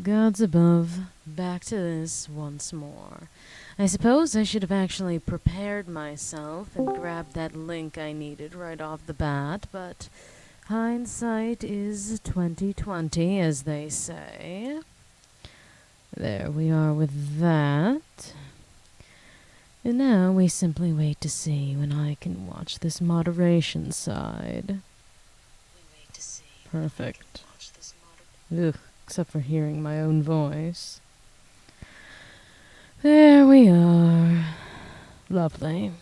Gods above, back to this once more. I suppose I should have actually prepared myself and grabbed that link I needed right off the bat, but hindsight is 20/20, as they say. There we are with that. And now we simply wait to see when I can watch this moderation side. Perfect. Ugh, except for hearing my own voice. There we are. Lovely.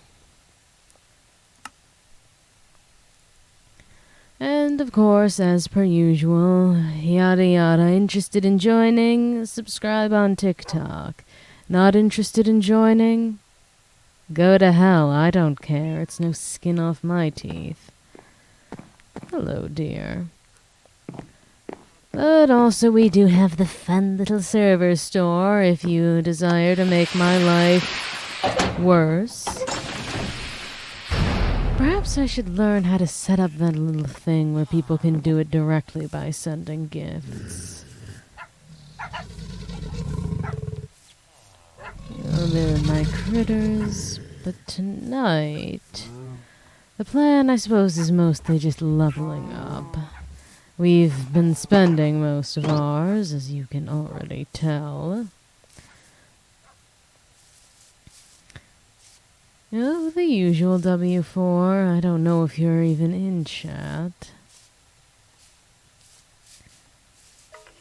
And of course, as per usual, yada yada, interested in joining, subscribe on TikTok. Not interested in joining? Go to hell, I don't care. It's no skin off my teeth. Hello, dear. But also we do have the fun little server store if you desire to make my life worse. Perhaps I should learn how to set up that little thing where people can do it directly by sending gifts. Oh, there are my critters. But tonight, the plan, I suppose, is mostly just leveling up. We've been spending most of ours, as you can already tell. Oh, the usual W4. I don't know if you're even in chat.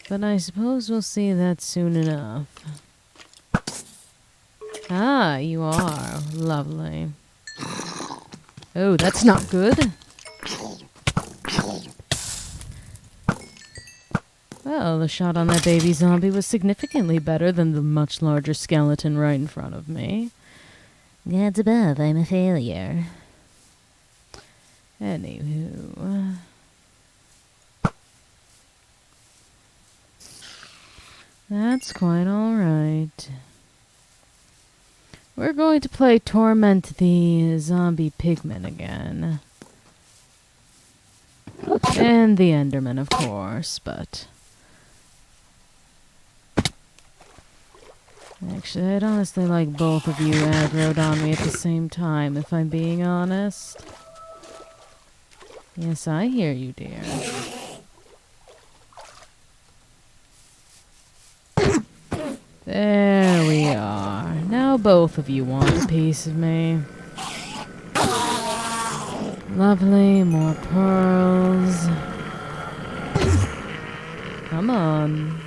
But I suppose we'll see that soon enough. Ah, you are. Lovely. Oh, that's not good. Well, the shot on that baby zombie was significantly better than the much larger skeleton right in front of me. Gods above, I'm a failure. Anywho. That's quite alright. We're going to play Torment the Zombie Pigman again. And the Enderman, of course, but... Actually, I'd honestly like both of you aggroed on me at the same time, if I'm being honest. Yes, I hear you, dear. There we are. Now both of you want a piece of me. Lovely, more pearls. Come on.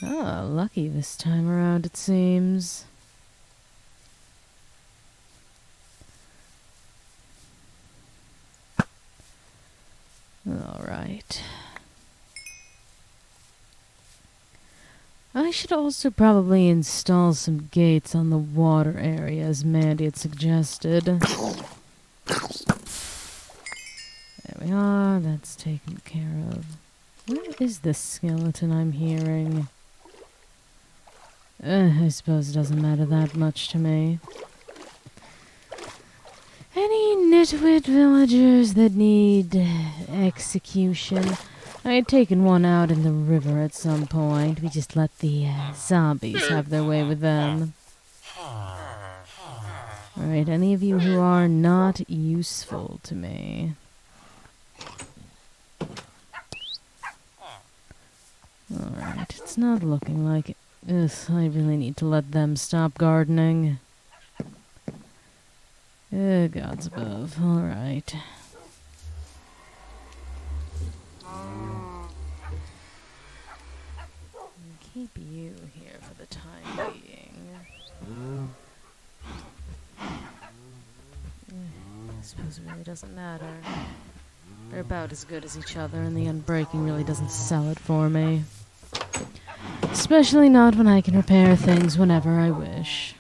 Oh, lucky this time around, it seems. All right. I should also probably install some gates on the water area, as Mandy had suggested. There we are, that's taken care of. Where is this skeleton I'm hearing? I suppose it doesn't matter that much to me. Any nitwit villagers that need execution? I had taken one out in the river at some point. We just let the zombies have their way with them. Alright, any of you who are not useful to me. Alright, it's not looking like it. Ugh, I really need to let them stop gardening. Gods above. Alright. Keep you here for the time being. I suppose it really doesn't matter. They're about as good as each other, and the unbreaking really doesn't sell it for me. Especially not when I can repair things whenever I wish.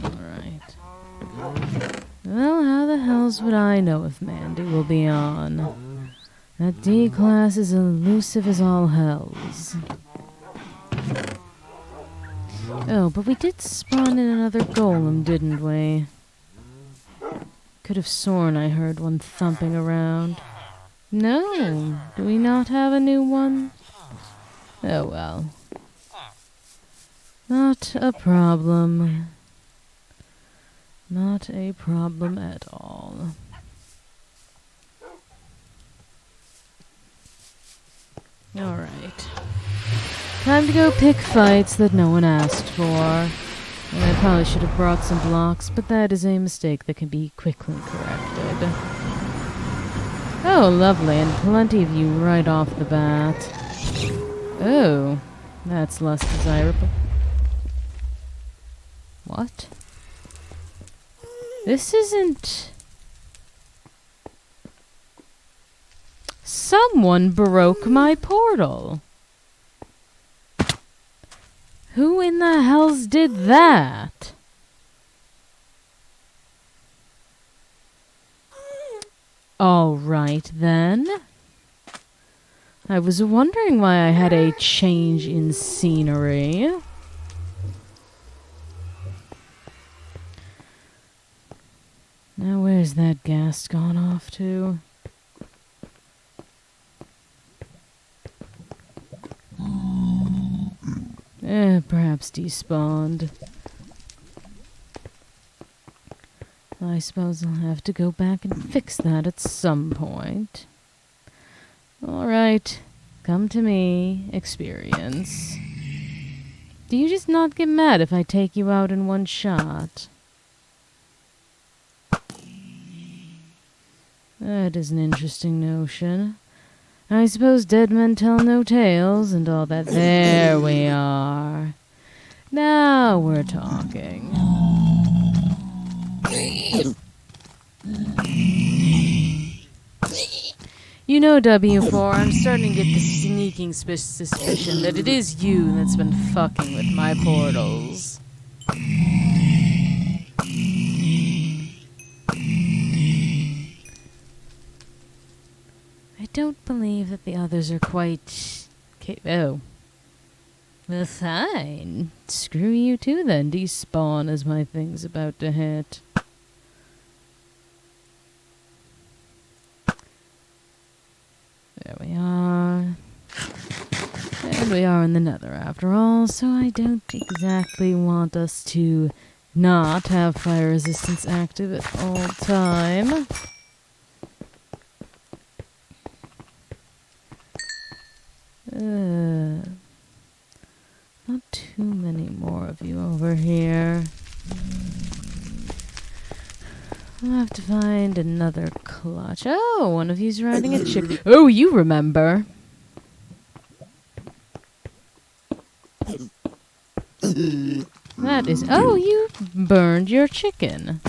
Alright. Well, how the hells would I know if Mandy will be on? That D-class is elusive as all hells. Oh, but we did spawn in another golem, didn't we? Could have sworn I heard one thumping around. No, do we not have a new one? Oh well. Not a problem. Not a problem at all. Alright. Time to go pick fights that no one asked for. And I probably should have brought some blocks, but that is a mistake that can be quickly corrected. Oh, lovely, and plenty of you right off the bat. Oh, that's less desirable. What? This isn't... Someone broke my portal. Who in the hells did that? All right, then. I was wondering why I had a change in scenery. Now where's that ghast gone off to? Perhaps despawned. I suppose I'll have to go back and fix that at some point. Alright, come to me, experience. Do you just not get mad if I take you out in one shot? That is an interesting notion. I suppose dead men tell no tales and all that. There we are. Now we're talking. You know, W4, I'm starting to get the sneaking suspicion that it is you that's been fucking with my portals. I don't believe that the others are quite... Oh. Well, fine. Screw you too, then. Despawn as my thing's about to hit. There we are. And we are in the nether after all, so I don't exactly want us to not have fire resistance active at all time. Not too many more of you over here. I'll have to find another clutch. Oh, one of you's riding a chick. Oh, you remember. That is... Oh, you burned your chicken.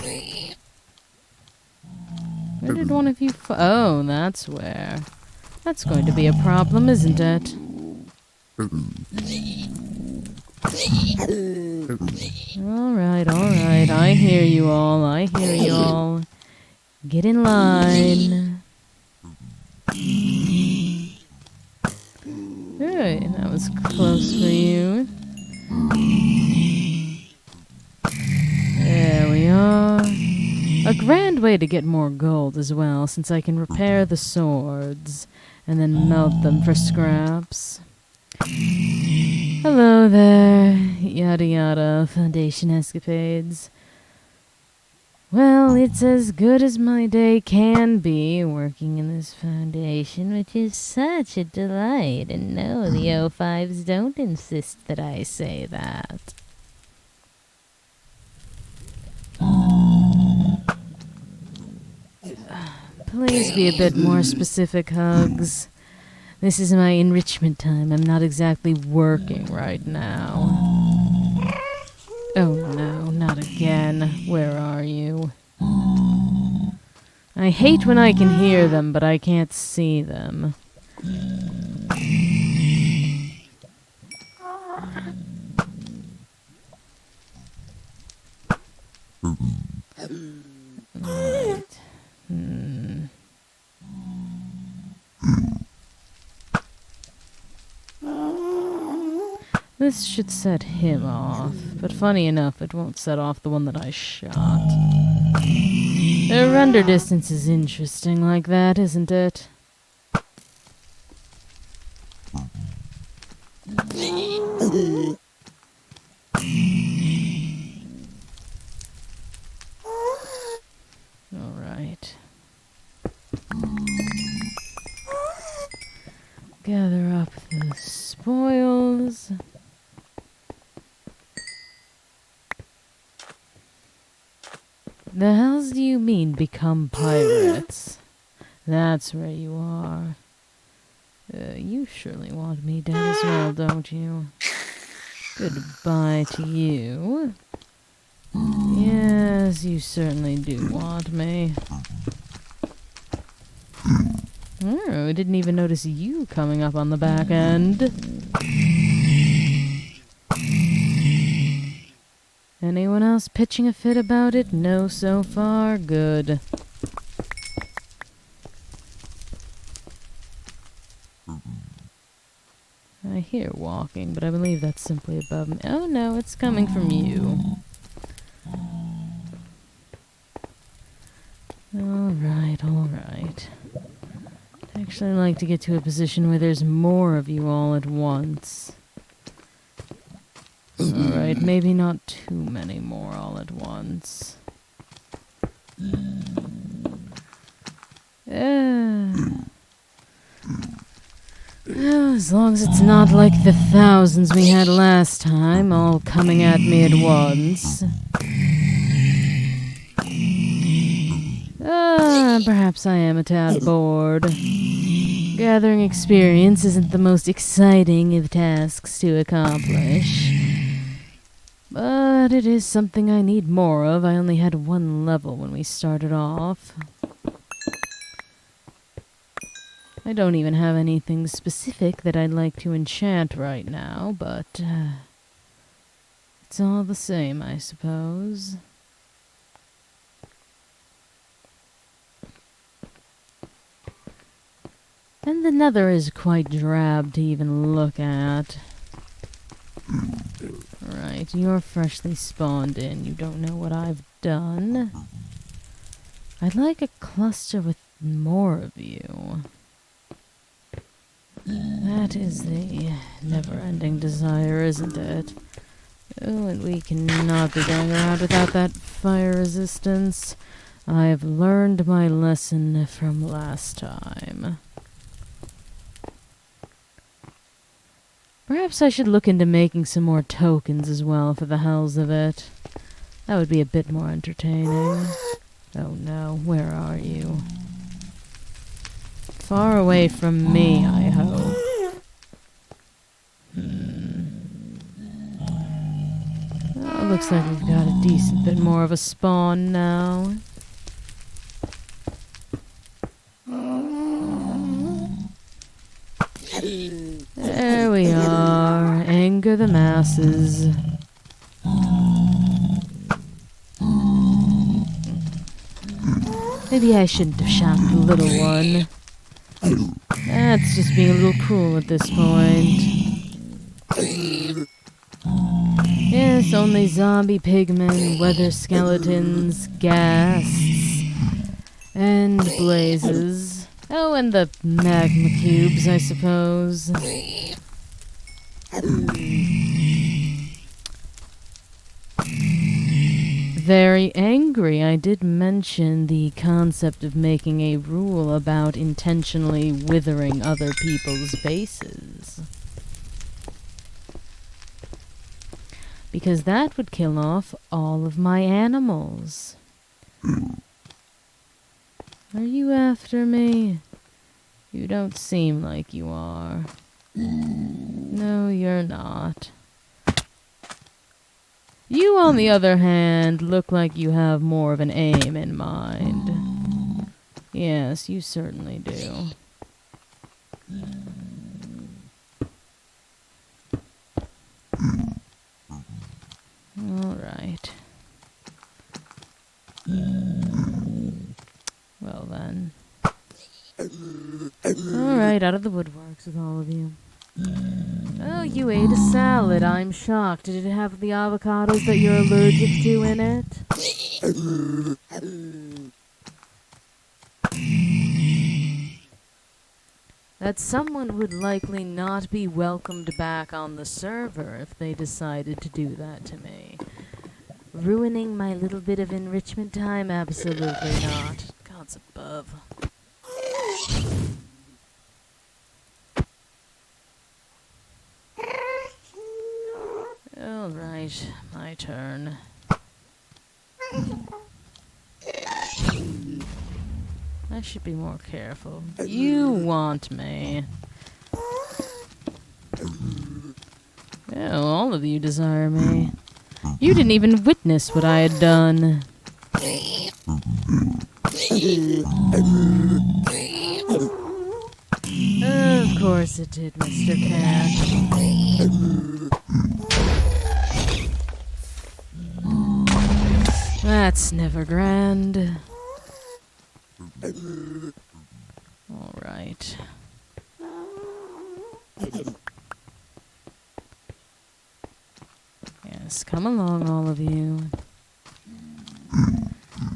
Where did one of you... Oh, that's where. That's going to be a problem, isn't it? Alright, I hear you all, Get in line. Alright, that was close for you. There we are. A grand way to get more gold as well, since I can repair the swords and then melt them for scraps. Hello there, yada yada, Foundation escapades. Well, it's as good as my day can be working in this Foundation, which is such a delight. And no, the O5s don't insist that I say that. Please be a bit more specific, Hugs. This is my enrichment time. I'm not exactly working right now. Oh no, not again. Where are you? I hate when I can hear them, but I can't see them. Right. This should set him off, but funny enough, it won't set off the one that I shot. The render distance is interesting like that, isn't it? Alright. Gather up the spoils. The hells do you mean become pirates? That's where you are. You surely want me dead as well, don't you? Goodbye to you. Yes, you certainly do want me. Oh, I didn't even notice you coming up on the back end. Anyone else pitching a fit about it? No, so far? Good. I hear walking, but I believe that's simply above me. Oh no, it's coming from you. Alright, alright. I'd actually like to get to a position where there's more of you all at once. Alright, maybe not too many more all at once. As long as it's not like the thousands we had last time, all coming at me at once. Perhaps I am a tad bored. Gathering experience isn't the most exciting of tasks to accomplish. But it is something I need more of. I only had one level when we started off. I don't even have anything specific that I'd like to enchant right now, but it's all the same, I suppose. And the nether is quite drab to even look at. Right, you're freshly spawned in. You don't know what I've done. I'd like a cluster with more of you. That is the never-ending desire, isn't it? Oh, and we cannot be going around without that fire resistance. I've learned my lesson from last time. Perhaps I should look into making some more tokens as well for the hells of it. That would be a bit more entertaining. Oh no, where are you? Far away from me, I hope. Oh, looks like we've got a decent bit more of a spawn now. There we are. Anger the masses. Maybe I shouldn't have shot the little one. That's just being a little cruel at this point. Yes, only zombie pigmen, weather skeletons, ghasts, and blazes. Oh, and the magma cubes, I suppose. Very angry. I did mention the concept of making a rule about intentionally withering other people's bases. Because that would kill off all of my animals. Are you after me? You don't seem like you are. No, you're not. You, on the other hand, look like you have more of an aim in mind. Yes, you certainly do. Alright. Well then. Alright, out of the woodworks with all of you. Oh, you ate a salad. I'm shocked. Did it have the avocados that you're allergic to in it? that someone would likely not be welcomed back on the server if they decided to do that to me. Ruining my little bit of enrichment time? Absolutely not. Gods above. Alright, my turn. I should be more careful. You want me. Oh, all of you desire me. You didn't even witness what I had done. Of course it did, Mr. Cat. That's never grand. Alright. Yes, come along, all of you.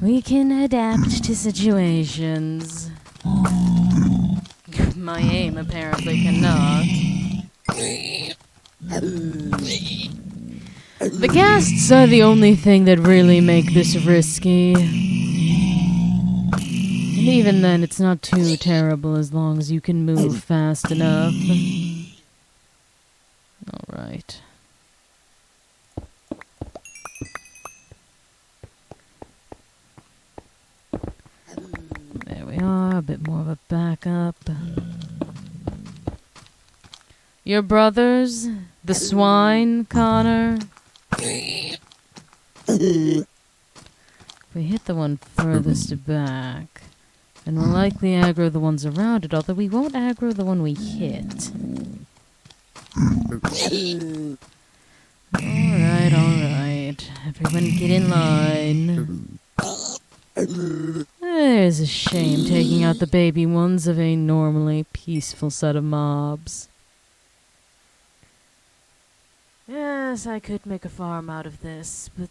We can adapt to situations. My aim apparently cannot. The ghasts are the only thing that really make this risky. And even then, it's not too terrible as long as you can move fast enough. Alright. There we are, a bit more of a backup. Your brothers? The swine, Connor? If we hit the one furthest back, then we'll likely aggro the ones around it, although we won't aggro the one we hit. Alright. Everyone get in line. There's a shame taking out the baby ones of a normally peaceful set of mobs. Yes, I could make a farm out of this, but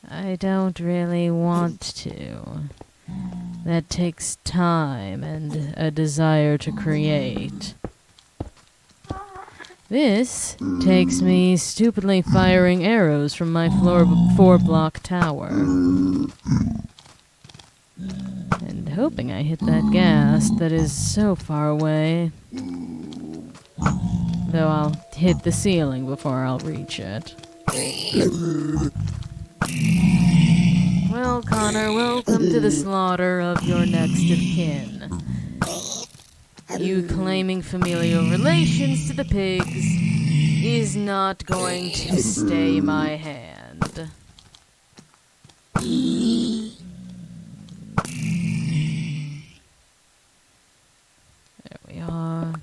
I don't really want to. That takes time and a desire to create. This takes me stupidly firing arrows from my 4-block tower. And hoping I hit that ghast that is so far away. Though I'll hit the ceiling before I'll reach it. Well, Connor, welcome to the slaughter of your next of kin. You claiming familial relations to the pigs is not going to stay my hand. There we are.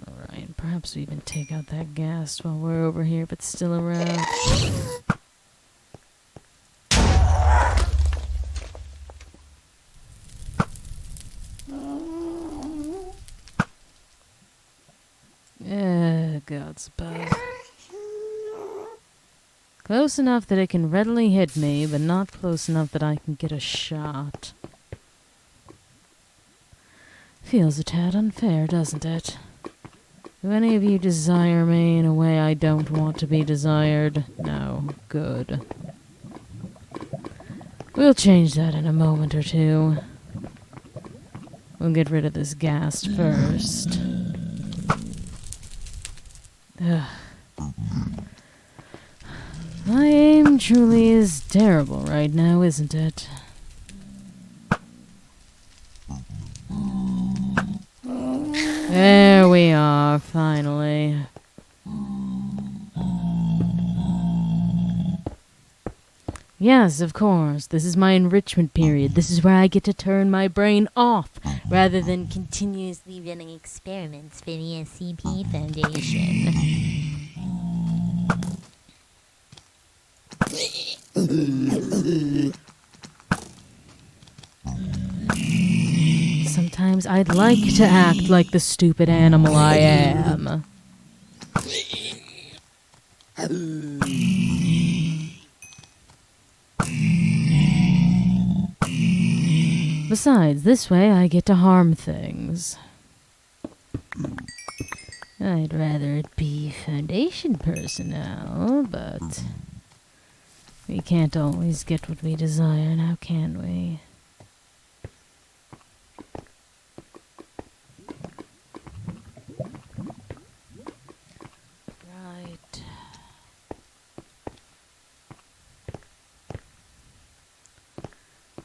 Alright, perhaps we even take out that ghast while we're over here, but still around. God's above. Close enough that it can readily hit me, but not close enough that I can get a shot. Feels a tad unfair, doesn't it? Do any of you desire me in a way I don't want to be desired? No. Good. We'll change that in a moment or two. We'll get rid of this ghast first. My aim truly is terrible right now, isn't it? There we are, finally. Yes, of course. This is my enrichment period. This is where I get to turn my brain off, rather than continuously running experiments for the SCP Foundation. Sometimes I'd like to act like the stupid animal I am. Besides, this way I get to harm things. I'd rather it be Foundation personnel, but we can't always get what we desire, now can we? Right.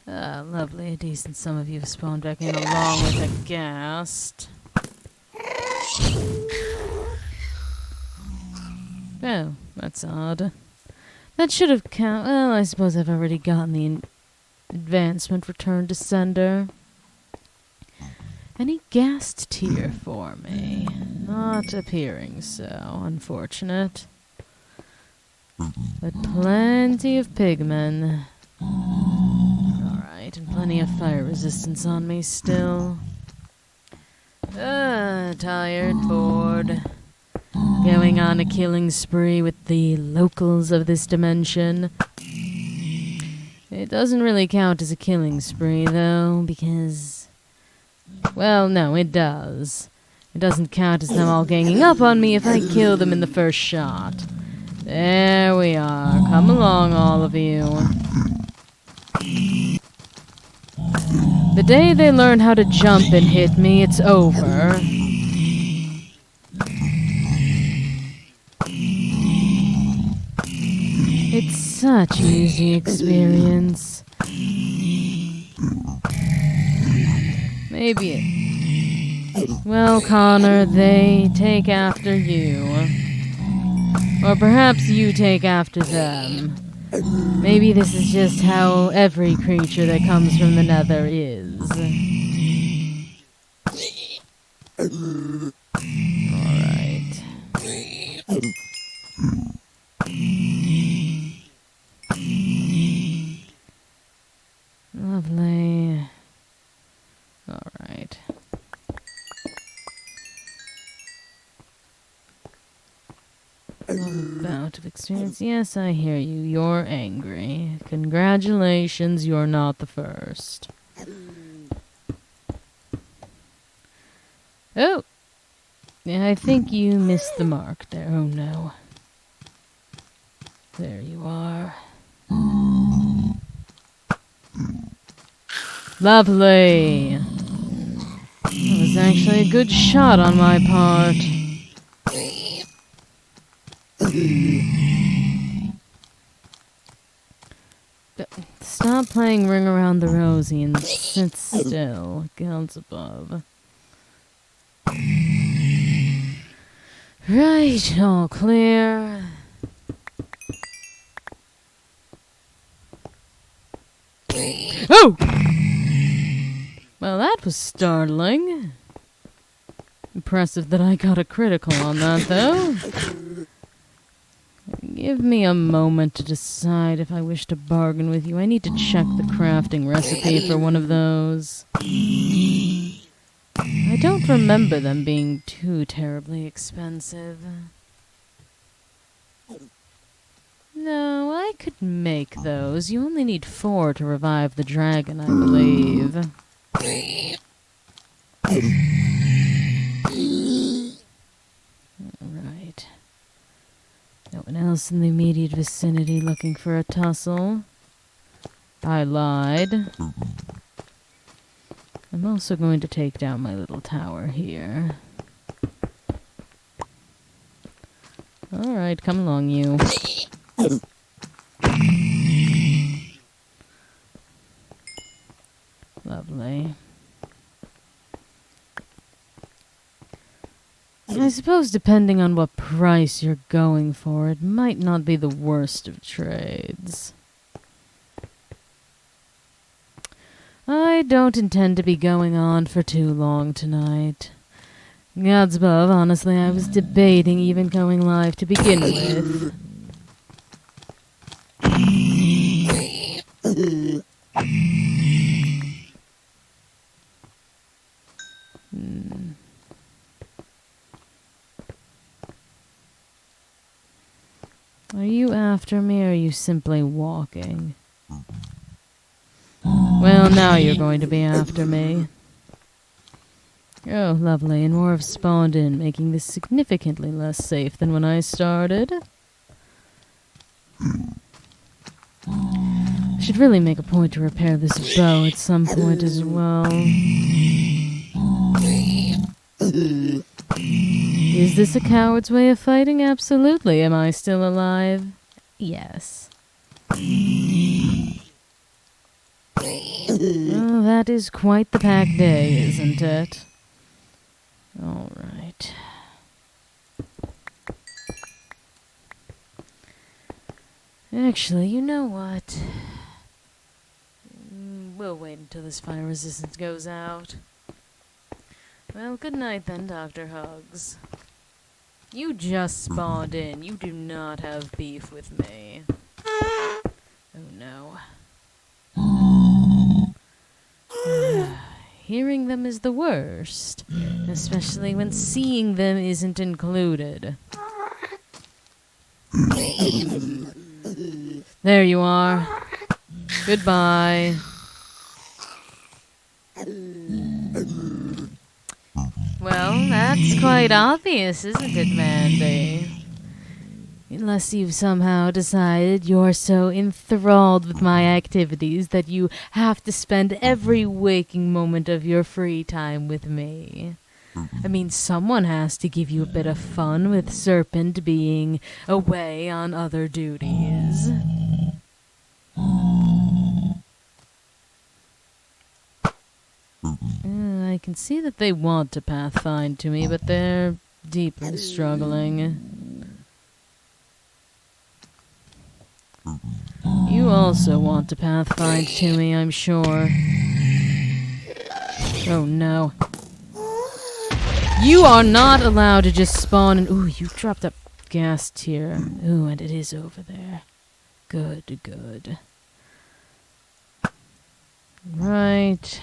Ah, lovely. A decent sum of you have spawned back in along with a ghast. Oh, that's odd. That should have counted. Well, I suppose I've already gotten the advancement return to sender. Any ghast tier for me? Not appearing so. Unfortunate. But plenty of pigmen. Alright, and plenty of fire resistance on me still. Tired, bored. Going on a killing spree with the locals of this dimension. It doesn't really count as a killing spree, though, because... Well, no, it does. It doesn't count as them all ganging up on me if I kill them in the first shot. There we are. Come along, all of you. The day they learn how to jump and hit me, it's over. It's such an easy experience. Maybe well, Connor, they take after you. Or perhaps you take after them. Maybe this is just how every creature that comes from the Nether is. Alright. Lovely. Alright. Bout of experience. Yes, I hear you. You're angry. Congratulations, you're not the first. Oh! Yeah, I think you missed the mark there. Oh no. There you are. Lovely! That was actually a good shot on my part. Stop playing Ring Around the Rosie and sit still. Gods above. Right, all clear. Oh! Well, that was startling. Impressive that I got a critical on that, though. Give me a moment to decide if I wish to bargain with you. I need to check the crafting recipe for one of those. I don't remember them being too terribly expensive. No, I could make those. You only need 4 to revive the dragon, I believe. Alright. No one else in the immediate vicinity looking for a tussle. I lied. I'm also going to take down my little tower here. Alright, come along, you. Lovely. I suppose depending on what price you're going for, it might not be the worst of trades. I don't intend to be going on for too long tonight. Gods above, honestly, I was debating even going live to begin with. Are you after me, or are you simply walking? Well, now you're going to be after me. Oh, lovely, and more have spawned in, making this significantly less safe than when I started. I should really make a point to repair this bow at some point as well. Is this a coward's way of fighting? Absolutely. Am I still alive? Yes. Oh, that is quite the packed day, isn't it? All right. Actually, you know what? We'll wait until this fire resistance goes out. Well, good night then, Dr. Hugs. You just spawned in. You do not have beef with me. Oh no. Hearing them is the worst, especially when seeing them isn't included. There you are. Goodbye. Well, that's quite obvious, isn't it, Mandy? Unless you've somehow decided you're so enthralled with my activities that you have to spend every waking moment of your free time with me. I mean, someone has to give you a bit of fun with Serpent being away on other duties. I can see that they want to pathfind to me, but they're deeply struggling. You also want to pathfind to me, I'm sure. Oh no. You are not allowed to just spawn and— ooh, you dropped a gas tier. Ooh, and it is over there. Good, good. Right.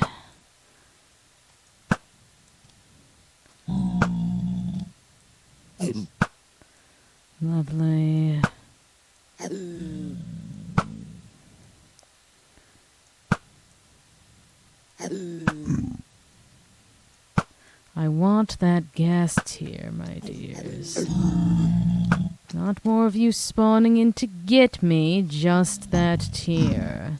Lovely. I want that gas tier, my dears. Not more of you spawning in to get me, just that tier.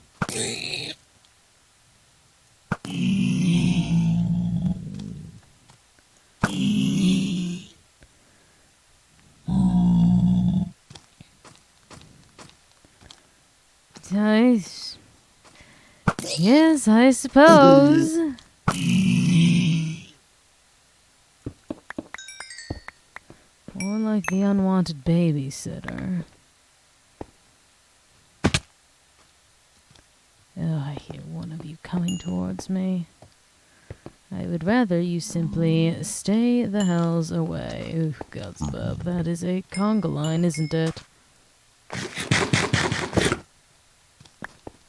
Yes, I suppose. More like the unwanted babysitter. Oh, I hear one of you coming towards me. I would rather you simply stay the hells away. Ooh, God's above. That is a conga line, isn't it?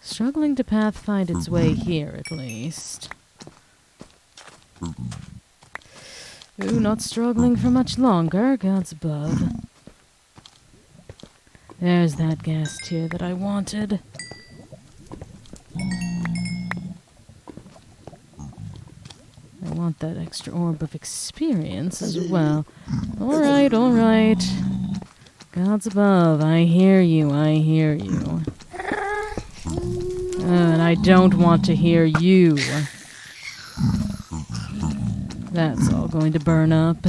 Struggling to pathfind its way here, at least. Ooh, not struggling for much longer. God's above. There's that gas tier that I wanted. I want that extra orb of experience as well. Alright, alright. God's above. I hear you, I hear you. And I don't want to hear you. That's all going to burn up.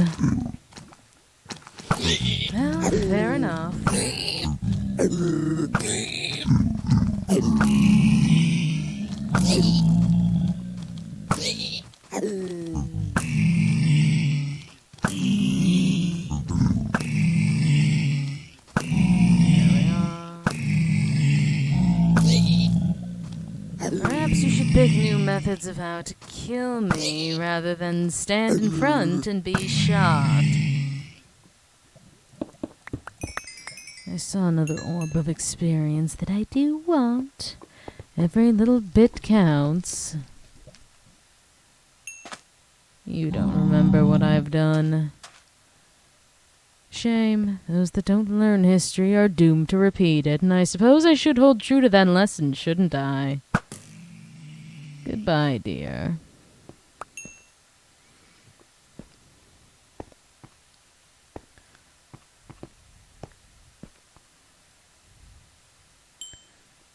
Well, fair enough. Perhaps you should pick new methods of how to kill me rather than stand in front and be shot. I saw another orb of experience that I do want. Every little bit counts. You don't remember what I've done. Shame. Those that don't learn history are doomed to repeat it, and I suppose I should hold true to that lesson, shouldn't I? Goodbye, dear.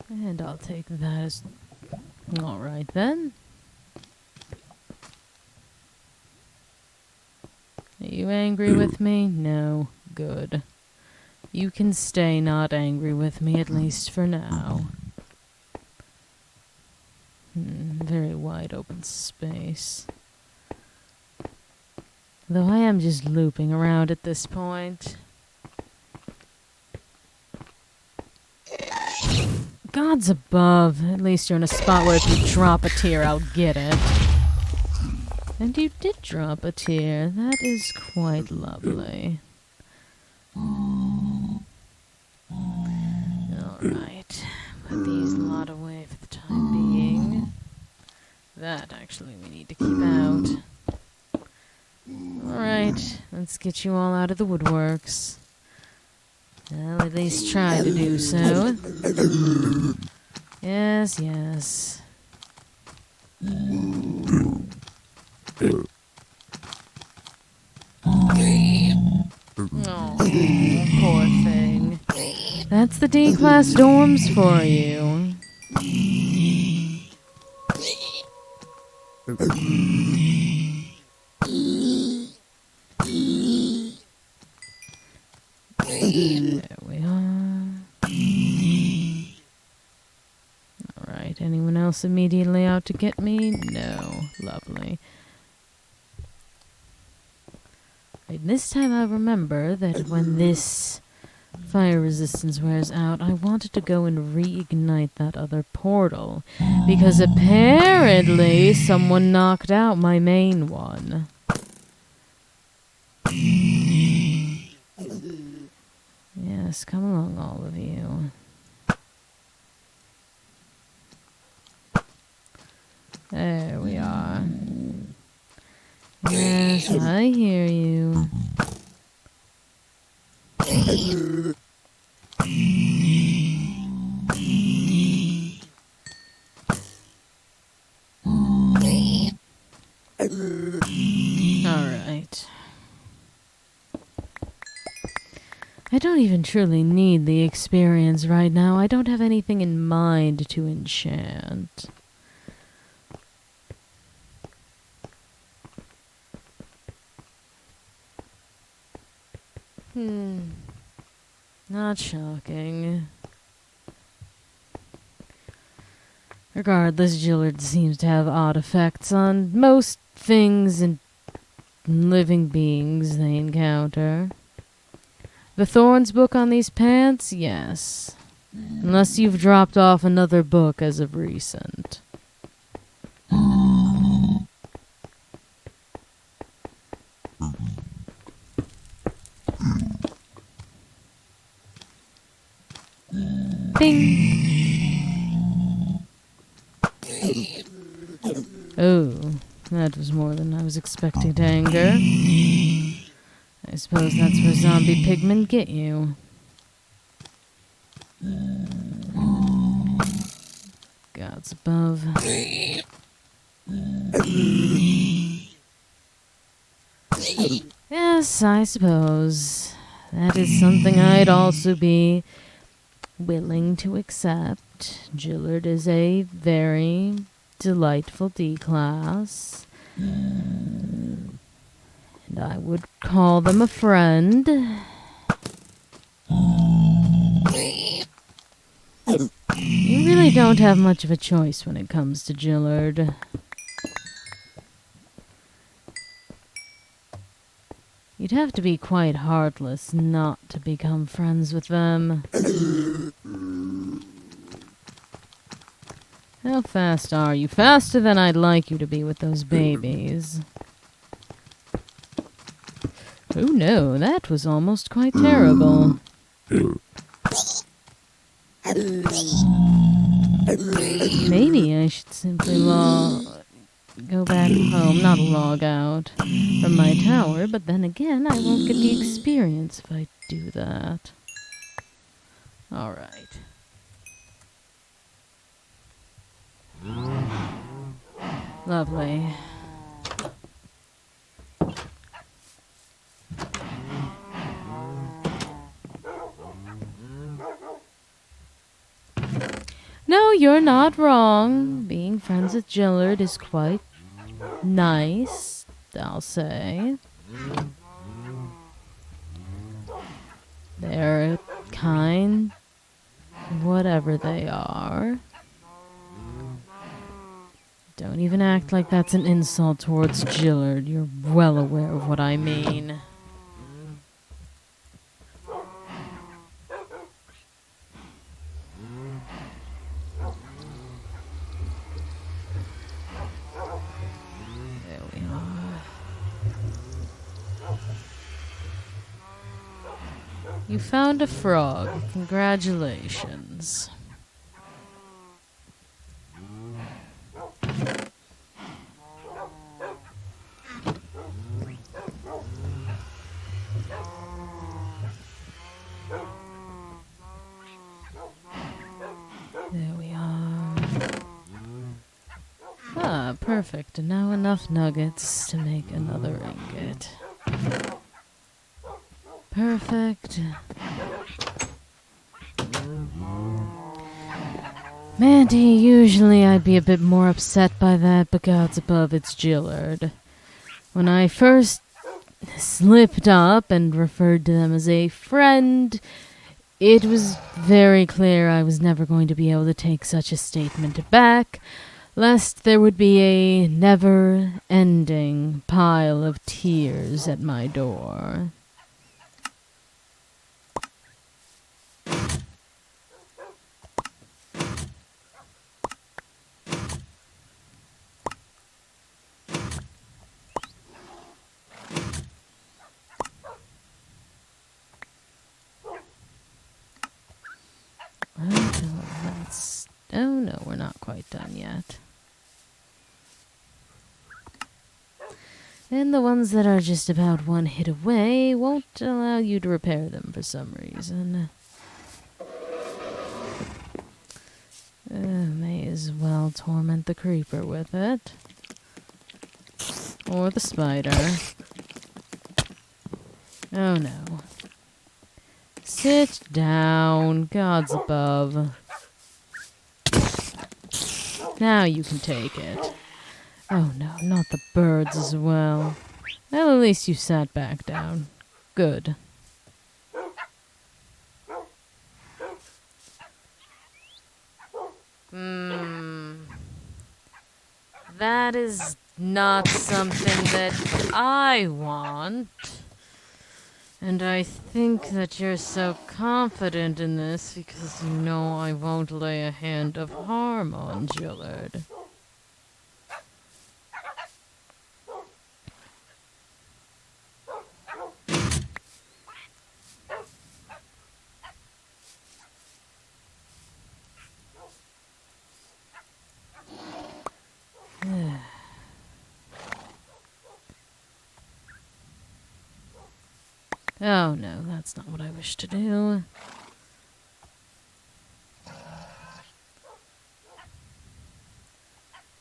And I'll take that as... Alright then. Are you angry with me? No. Good. You can stay not angry with me, at least for now. Very wide open space. Though I am just looping around at this point. Gods above. At least you're in a spot where if you drop a tear, I'll get it. And you did drop a tear. That is quite lovely. Alright. Put these lot away for the time being. That, actually, we need to keep out. Alright. Let's get you all out of the woodworks. I'll at least try to do so. Yes, yes. Oh, poor thing. That's the D-class dorms for you. There we are. Alright, anyone else immediately out to get me? No. Lovely. Right, this time I remember that when this fire resistance wears out, I wanted to go and reignite that other portal. Because apparently someone knocked out my main one. Yes, come along, all of you. There we are. Yes, I hear you. Alright. I don't even truly need the experience right now. I don't have anything in mind to enchant. Not shocking. Regardless, Gillard seems to have odd effects on most things and living beings they encounter. The Thorns book on these pants? Yes. Unless you've dropped off another book as of recent. Bing! Oh, that was more than I was expecting to anger. I suppose that's where zombie pigmen get you. Gods above. Yes, I suppose. That is something I'd also be willing to accept. Gillard is a very delightful D-class. And I would call them a friend. You really don't have much of a choice when it comes to Gillard. You'd have to be quite heartless not to become friends with them. How fast are you? Faster than I'd like you to be with those babies. Oh no, that was almost quite terrible. Maybe I should simply go back home, not log out from my tower, but then again, I won't get the experience if I do that. Alright. Lovely. No, you're not wrong. Being friends with Gillard is quite nice, I'll say. They're kind, whatever they are. Don't even act like that's an insult towards Gillard. You're well aware of what I mean. There we are. You found a frog. Congratulations. There we are. Ah, perfect. And now enough nuggets to make another ingot. Perfect. Mandy, usually I'd be a bit more upset by that, but gods above, it's Gillard. When I first slipped up and referred to them as a friend, it was very clear I was never going to be able to take such a statement back, lest there would be a never-ending pile of tears at my door. Oh no, we're not quite done yet. And the ones that are just about one hit away won't allow you to repair them for some reason. May as well torment the creeper with it. Or the spider. Oh no. Sit down, gods above. Now you can take it. Oh no, not the birds as well. Well, at least you sat back down. Good. That is not something that I want. And I think that you're so confident in this because you know I won't lay a hand of harm on Gillard. Oh no, that's not what I wish to do.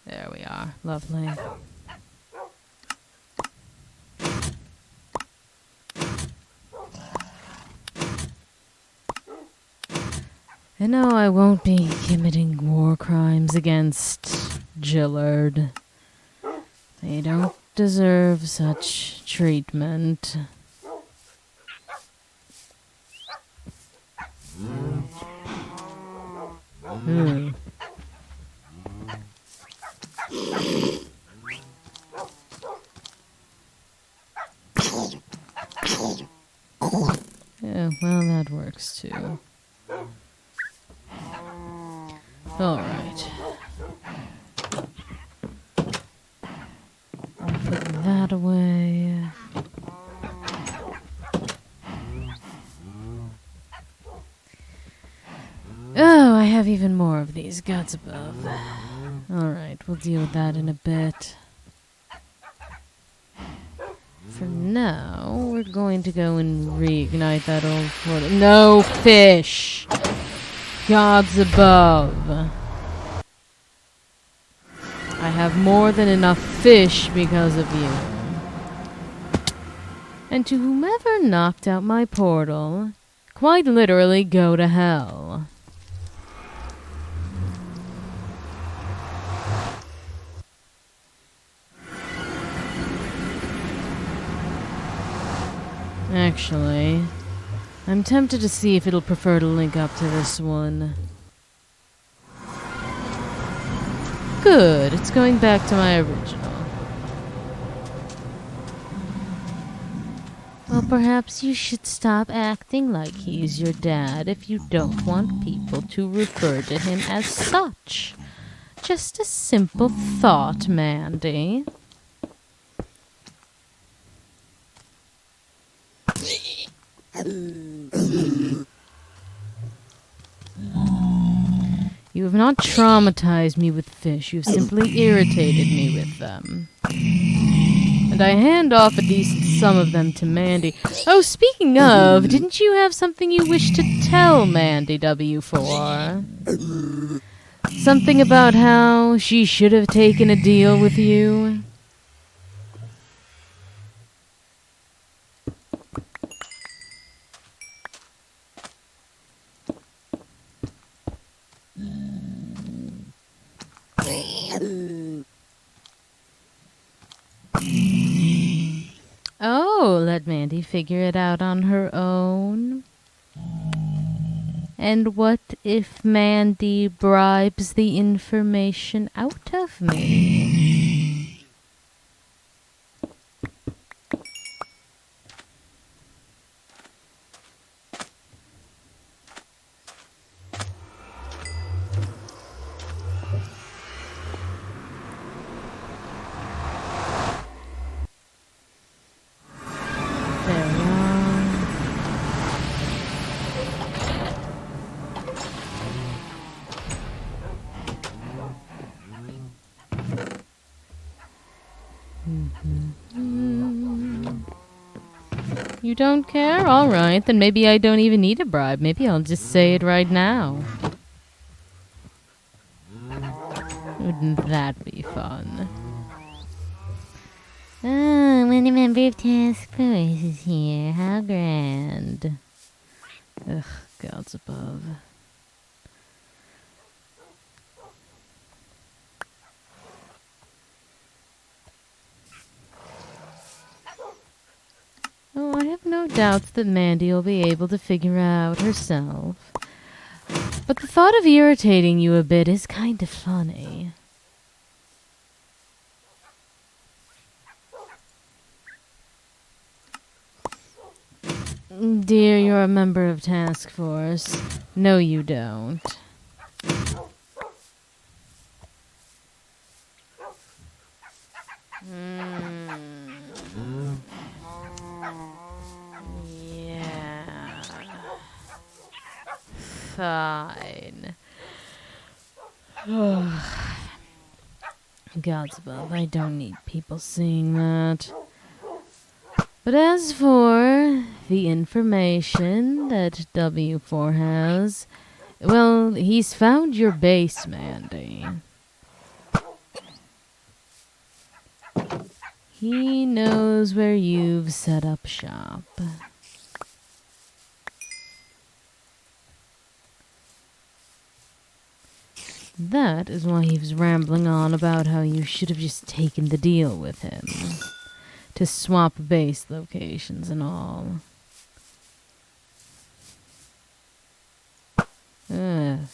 There we are. Lovely. And no, I won't be committing war crimes against Gillard. They don't deserve such treatment. Hmm. Yeah, well, that works too. Alright. I'll put that away. Oh, I have even more of these guts above. Alright, we'll deal with that in a bit. for now, we're going to go and reignite that old portal. No fish! Gods above. I have more than enough fish because of you. And to whomever knocked out my portal, quite literally go to hell. Actually, I'm tempted to see if it'll prefer to link up to this one. Good, it's going back to my original. Well, perhaps you should stop acting like he's your dad if you don't want people to refer to him as such. Just a simple thought, Mandy. You have not traumatized me with fish, you've simply irritated me with them. And I hand off a decent sum of them to Mandy. Oh, speaking of, didn't you have something you wish to tell Mandy W4? Something about how she should have taken a deal with you? Oh, let Mandy figure it out on her own. And what if Mandy bribes the information out of me? You don't care? Alright, then maybe I don't even need a bribe. Maybe I'll just say it right now. Wouldn't that be fun? Oh, when a member of Task Force is here. How grand. Ugh, gods above. Oh, I have no doubts that Mandy will be able to figure out herself. But the thought of irritating you a bit is kind of funny. Dear, you're a member of Task Force. No, you don't. Yeah. Fine. Gods above, I don't need people seeing that. But as for the information that W4 has, well, he's found your base, Mandy. He knows where you've set up shop. That is why he was rambling on about how you should have just taken the deal with him. To swap base locations and all. Well.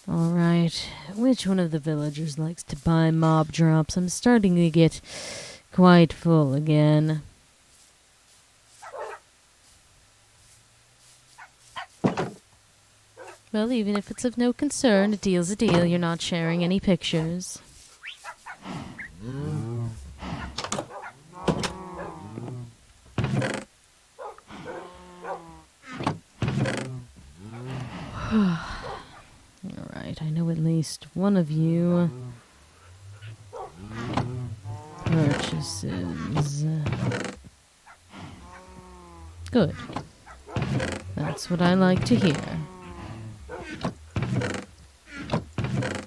Alright, which one of the villagers likes to buy mob drops? I'm starting to get quite full again. Well, even if it's of no concern, a deal's a deal. You're not sharing any pictures. Alright, I know at least one of you resources. Good. That's what I like to hear.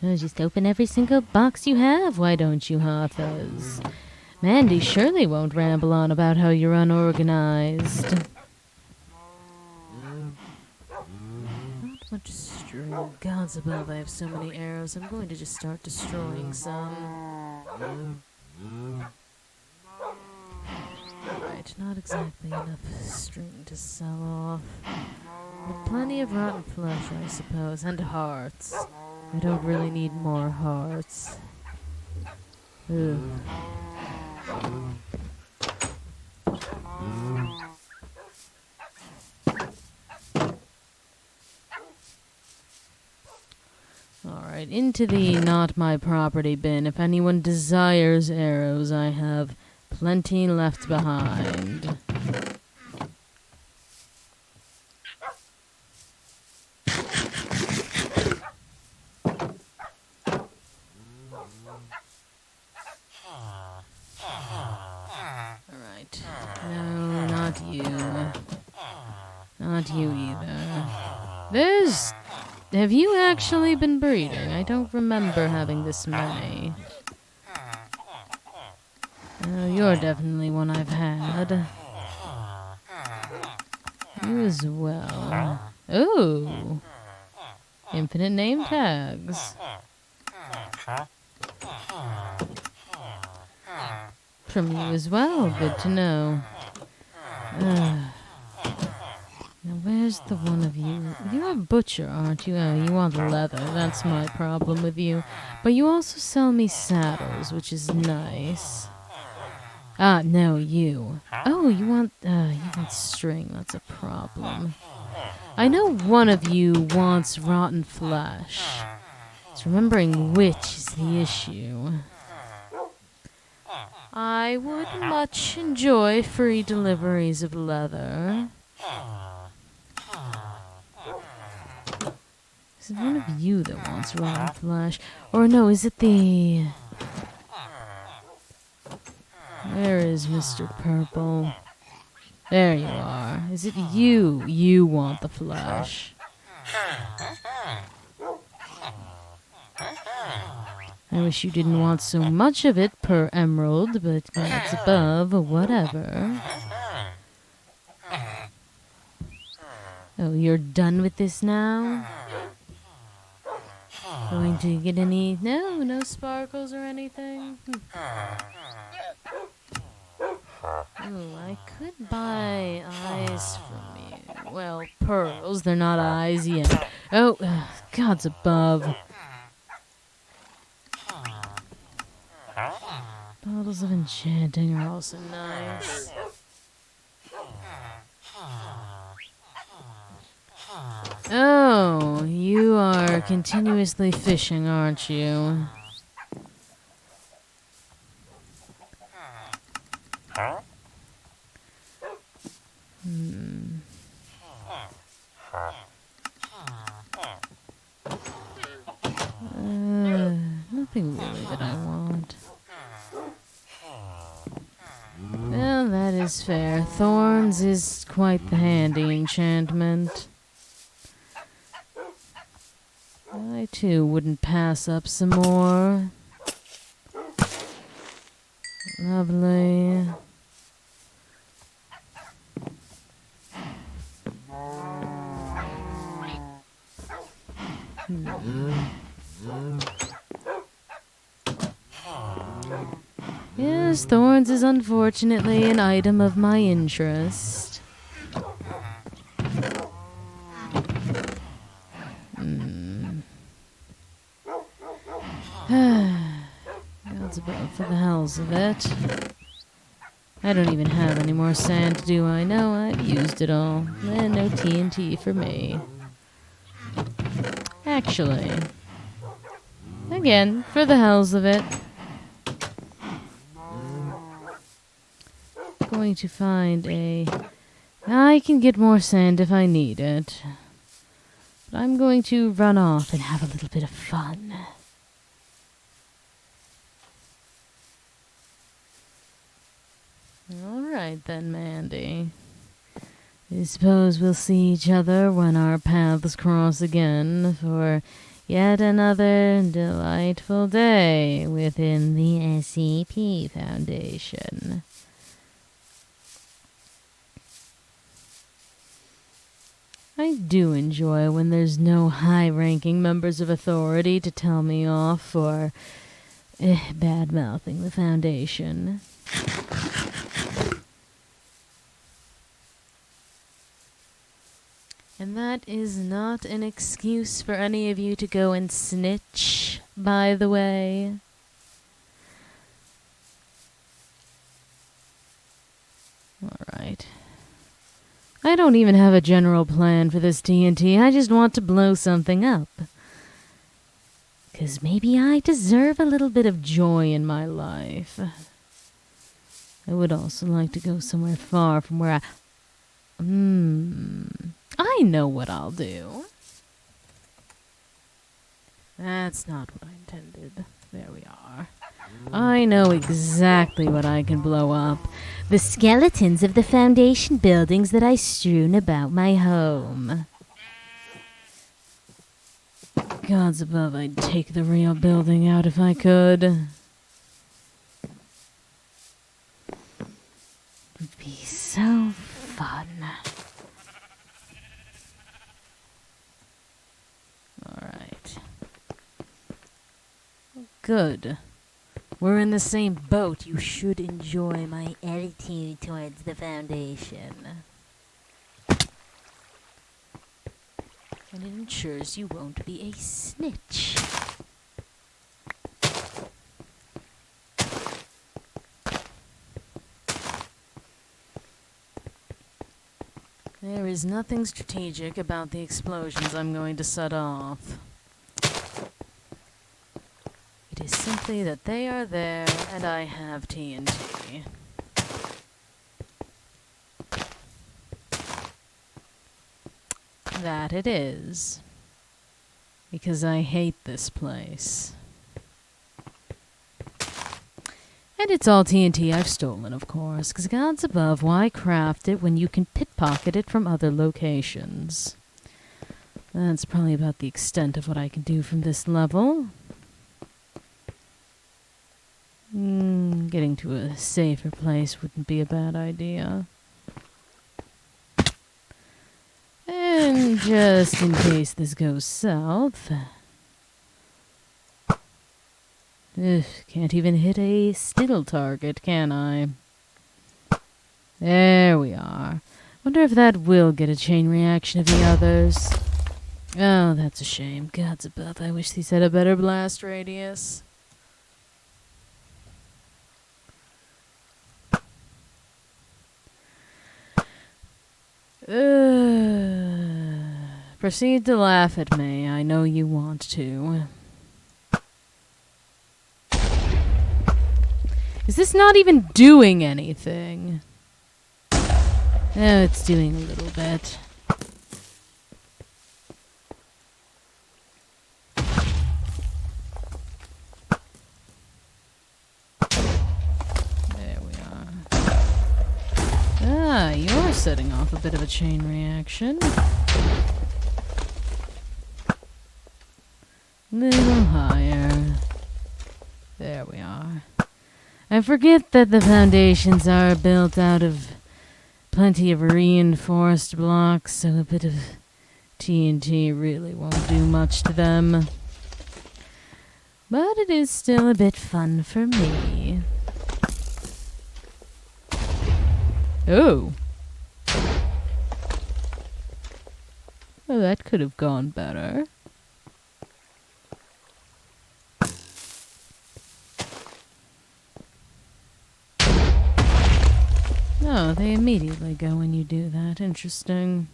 Oh, just open every single box you have, why don't you, Hafez? Mandy surely won't ramble on about how you're unorganized. Not much string. Gods above, I have so many arrows. I'm going to just start destroying some. Right, not exactly enough string to sell off. But plenty of rotten flesh, I suppose, and hearts. I don't really need more hearts. Ugh. Alright, into the not my property bin. If anyone desires arrows, I have plenty left behind. Alright. No, not you. Not you either. Have you actually been breeding? I don't remember having this many. Oh, you're definitely one I've had. You as well. Ooh. Infinite name tags. From you as well. Good to know. Now, where's the one of you? You're a butcher, aren't you? Oh, you want leather. That's my problem with you. But you also sell me saddles, which is nice. Ah, no, you. Oh, you want string. That's a problem. I know one of you wants rotten flesh. It's remembering which is the issue. I would much enjoy free deliveries of leather. Is it one of you that wants rotten flesh? Or no, is it the... Where is Mr. Purple? There you are. Is it you? You want the flesh. I wish you didn't want so much of it per emerald, but that's above, whatever. Oh, you're done with this now? Going to get any... No sparkles or anything? Ooh, I could buy eyes from you. Well, pearls, they're not eyes yet. Oh, gods above. Bottles of enchanting are also nice. Oh, you are continuously fishing, aren't you? Nothing really that I want. Well, that is fair. Thorns is quite the handy enchantment. I, too, wouldn't pass up some more. Lovely. Yes, thorns is unfortunately an item of my interest. God's above for the hells of it. I don't even have any more sand, do I? No, I've used it all. And no TNT for me. Actually, again, for the hells of it, going to find I can get more sand if I need it. But I'm going to run off and have a little bit of fun. Alright then, Mandy. I suppose we'll see each other when our paths cross again for yet another delightful day within the SCP Foundation. I do enjoy when there's no high-ranking members of authority to tell me off for bad-mouthing the Foundation. And that is not an excuse for any of you to go and snitch, by the way. Alright. I don't even have a general plan for this TNT. I just want to blow something up. 'Cause maybe I deserve a little bit of joy in my life. I would also like to go somewhere far from where I know what I'll do. That's not what I intended. There we are. I know exactly what I can blow up. The skeletons of the Foundation buildings that I strewn about my home. Gods above, I'd take the real building out if I could. It would be so fun. Alright. Good. We're in the same boat. You should enjoy my attitude towards the Foundation. And it ensures you won't be a snitch. There is nothing strategic about the explosions I'm going to set off. It is simply that they are there and I have TNT. That it is. Because I hate this place. And it's all TNT I've stolen, of course, because gods above, why craft it when you can pickpocket it from other locations? That's probably about the extent of what I can do from this level. Getting to a safer place wouldn't be a bad idea. And just in case this goes south... can't even hit a still target, can I? There we are. Wonder if that will get a chain reaction of the others. Oh, that's a shame. Gods above, I wish these had a better blast radius. Proceed to laugh at me. I know you want to. Is this not even doing anything? Oh, it's doing a little bit. There we are. Ah, you're setting off a bit of a chain reaction. Little higher. There we are. I forget that the foundations are built out of plenty of reinforced blocks, so a bit of TNT really won't do much to them. But it is still a bit fun for me. Oh. Well, that could have gone better. Oh, they immediately go when you do that. Interesting.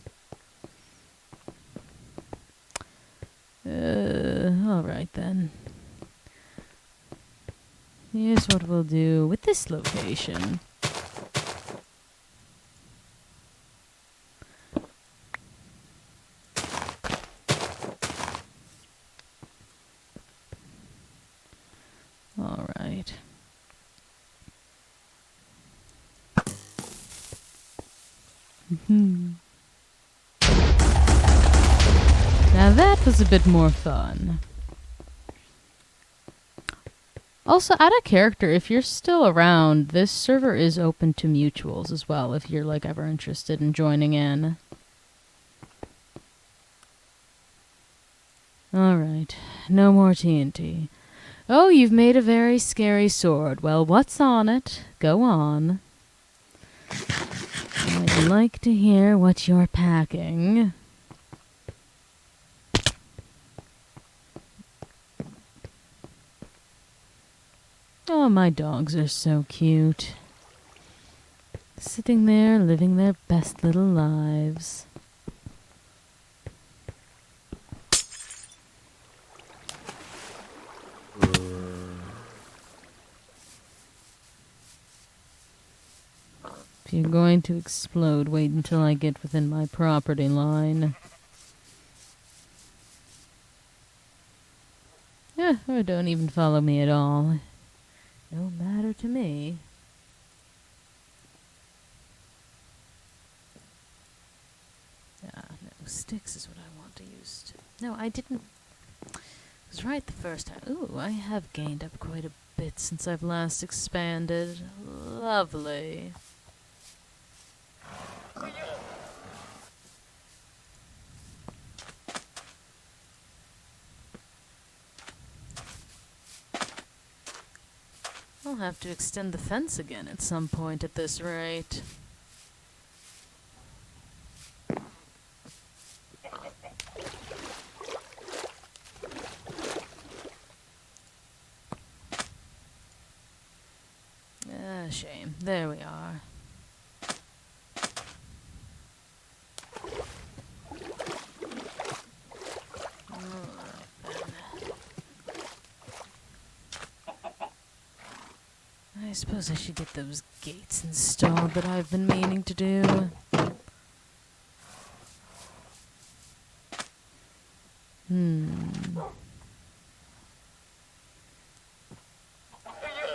Alright then. Here's what we'll do with this location. Alright. Now that was a bit more fun. Also, out of character, if you're still around, this server is open to mutuals as well, if you're, like, ever interested in joining in. Alright, no more TNT. Oh, you've made a very scary sword. Well, what's on it? Go on. I'd like to hear what you're packing. Oh, my dogs are so cute. Sitting there, living their best little lives. If you're going to explode, wait until I get within my property line. Yeah, or don't even follow me at all. No matter to me. Ah, no, sticks is what I want to use. No, I didn't. I was right the first time. Ooh, I have gained up quite a bit since I've last expanded. Lovely. I'll have to extend the fence again at some point at this rate. Ah, shame. There we are. I suppose I should get those gates installed that I've been meaning to do.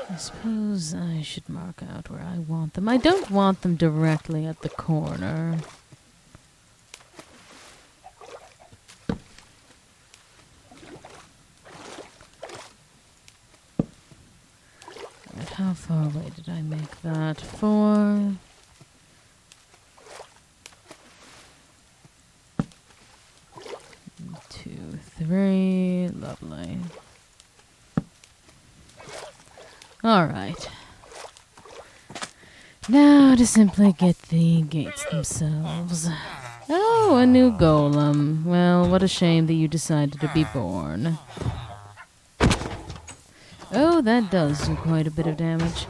I suppose I should mark out where I want them. I don't want them directly at the corner. How far away did I make that? 4. Two, 3. Lovely. Alright. Now to simply get the gates themselves. Oh, a new golem. Well, what a shame that you decided to be born. Oh, that does do quite a bit of damage.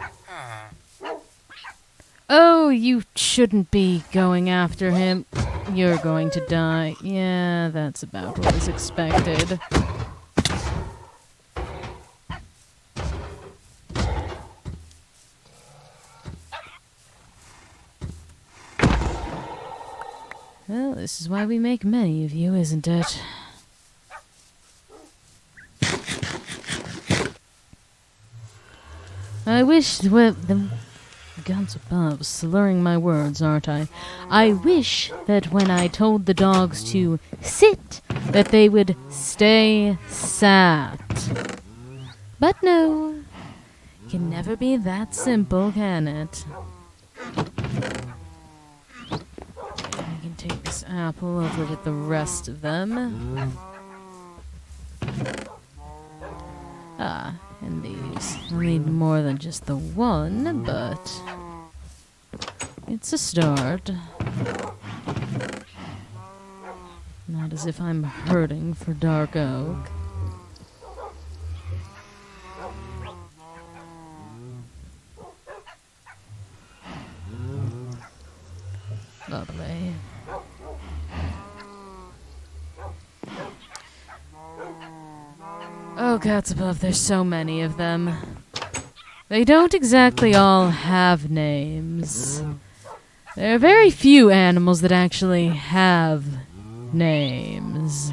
Oh, you shouldn't be going after him. You're going to die. Yeah, that's about what was expected. Well, this is why we make many of you, isn't it? I wish the gods above, slurring my words, aren't I? I wish that when I told the dogs to sit, that they would stay sat. But no, it can never be that simple, can it? I can take this apple over with the rest of them. Ah. And these. I'll need more than just the one, but it's a start. Not as if I'm hurting for dark oak. Lovely. Oh, gods above, there's so many of them. They don't exactly all have names. There are very few animals that actually have names.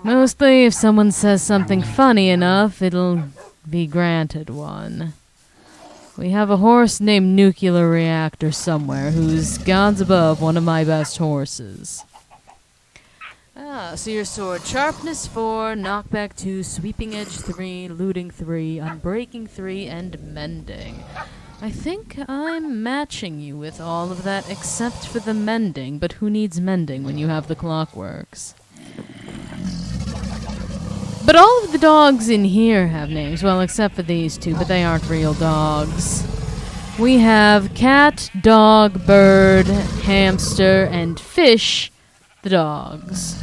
Mostly, if someone says something funny enough, it'll be granted one. We have a horse named Nuclear Reactor somewhere who's gods above one of my best horses. Ah, so your sword. Sharpness 4, knockback 2, sweeping edge 3, looting 3, unbreaking 3, and mending. I think I'm matching you with all of that except for the mending, but who needs mending when you have the clockworks? But all of the dogs in here have names, well, except for these two, but they aren't real dogs. We have cat, dog, bird, hamster, and fish, the dogs.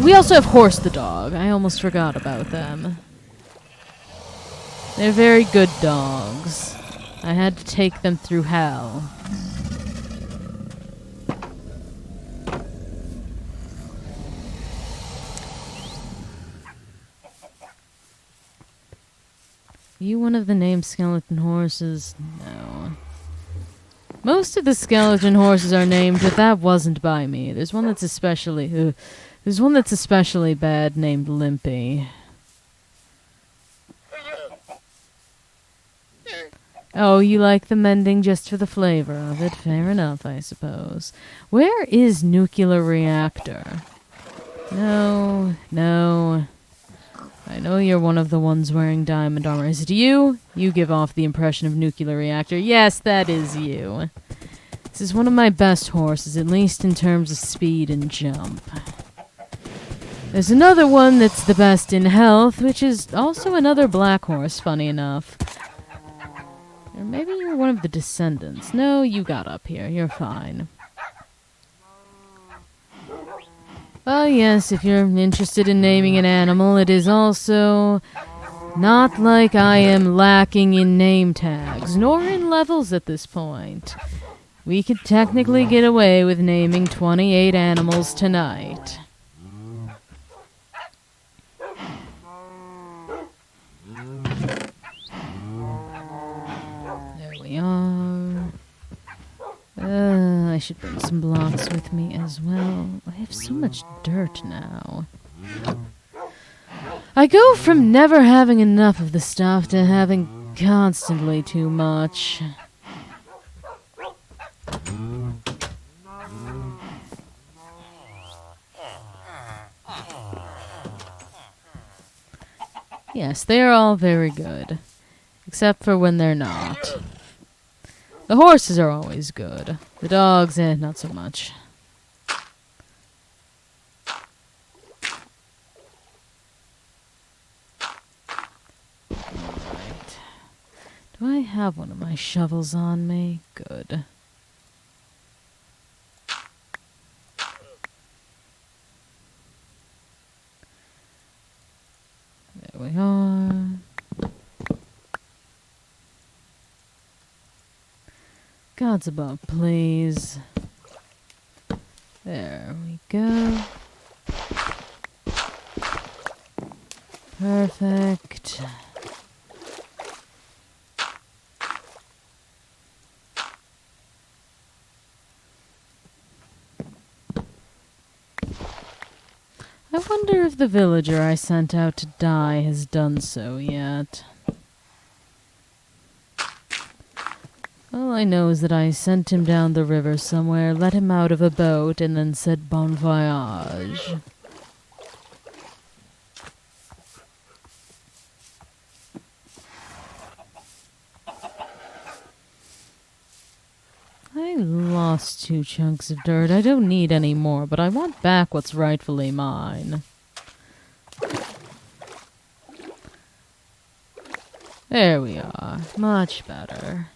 We also have horse the dog. I almost forgot about them. They're very good dogs. I had to take them through hell. You one of the named skeleton horses? No. Most of the skeleton horses are named, but that wasn't by me. There's one that's especially bad named Limpy. Oh, you like the mending just for the flavor of it? Fair enough, I suppose. Where is Nuclear Reactor? No. I know you're one of the ones wearing diamond armor. Is it you? You give off the impression of Nuclear Reactor. Yes, that is you. This is one of my best horses, at least in terms of speed and jump. There's another one that's the best in health, which is also another black horse, funny enough. Or maybe you're one of the descendants. No, you got up here. You're fine. Oh yes, if you're interested in naming an animal, it is also not like I am lacking in name tags, nor in levels at this point. We could technically get away with naming 28 animals tonight. There we are. I should bring some blocks with me as well. I have so much dirt now. I go from never having enough of the stuff to having constantly too much. Yes, they are all very good. Except for when they're not. The horses are always good. The dogs, not so much. Alright. Do I have one of my shovels on me? Good. There we are. Gods above, please. There we go. Perfect. I wonder if the villager I sent out to die has done so yet. All I know is that I sent him down the river somewhere, let him out of a boat, and then said bon voyage. I lost 2 chunks of dirt. I don't need any more, but I want back what's rightfully mine. There we are. Much better.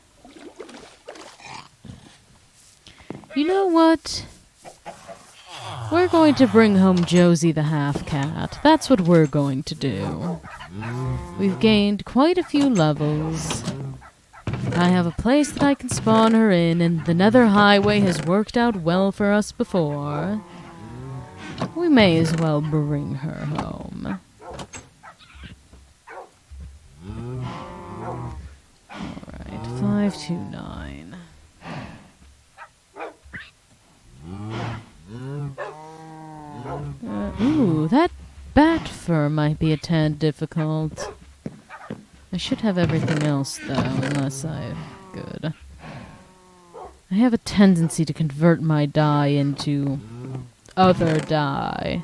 You know what? We're going to bring home Josie the half-cat. That's what we're going to do. We've gained quite a few levels. I have a place that I can spawn her in, and the Nether Highway has worked out well for us before. We may as well bring her home. Alright, 529. Ooh, that bat fur might be a tad difficult. I should have everything else, though, unless I... Good. I have a tendency to convert my dye into other dye.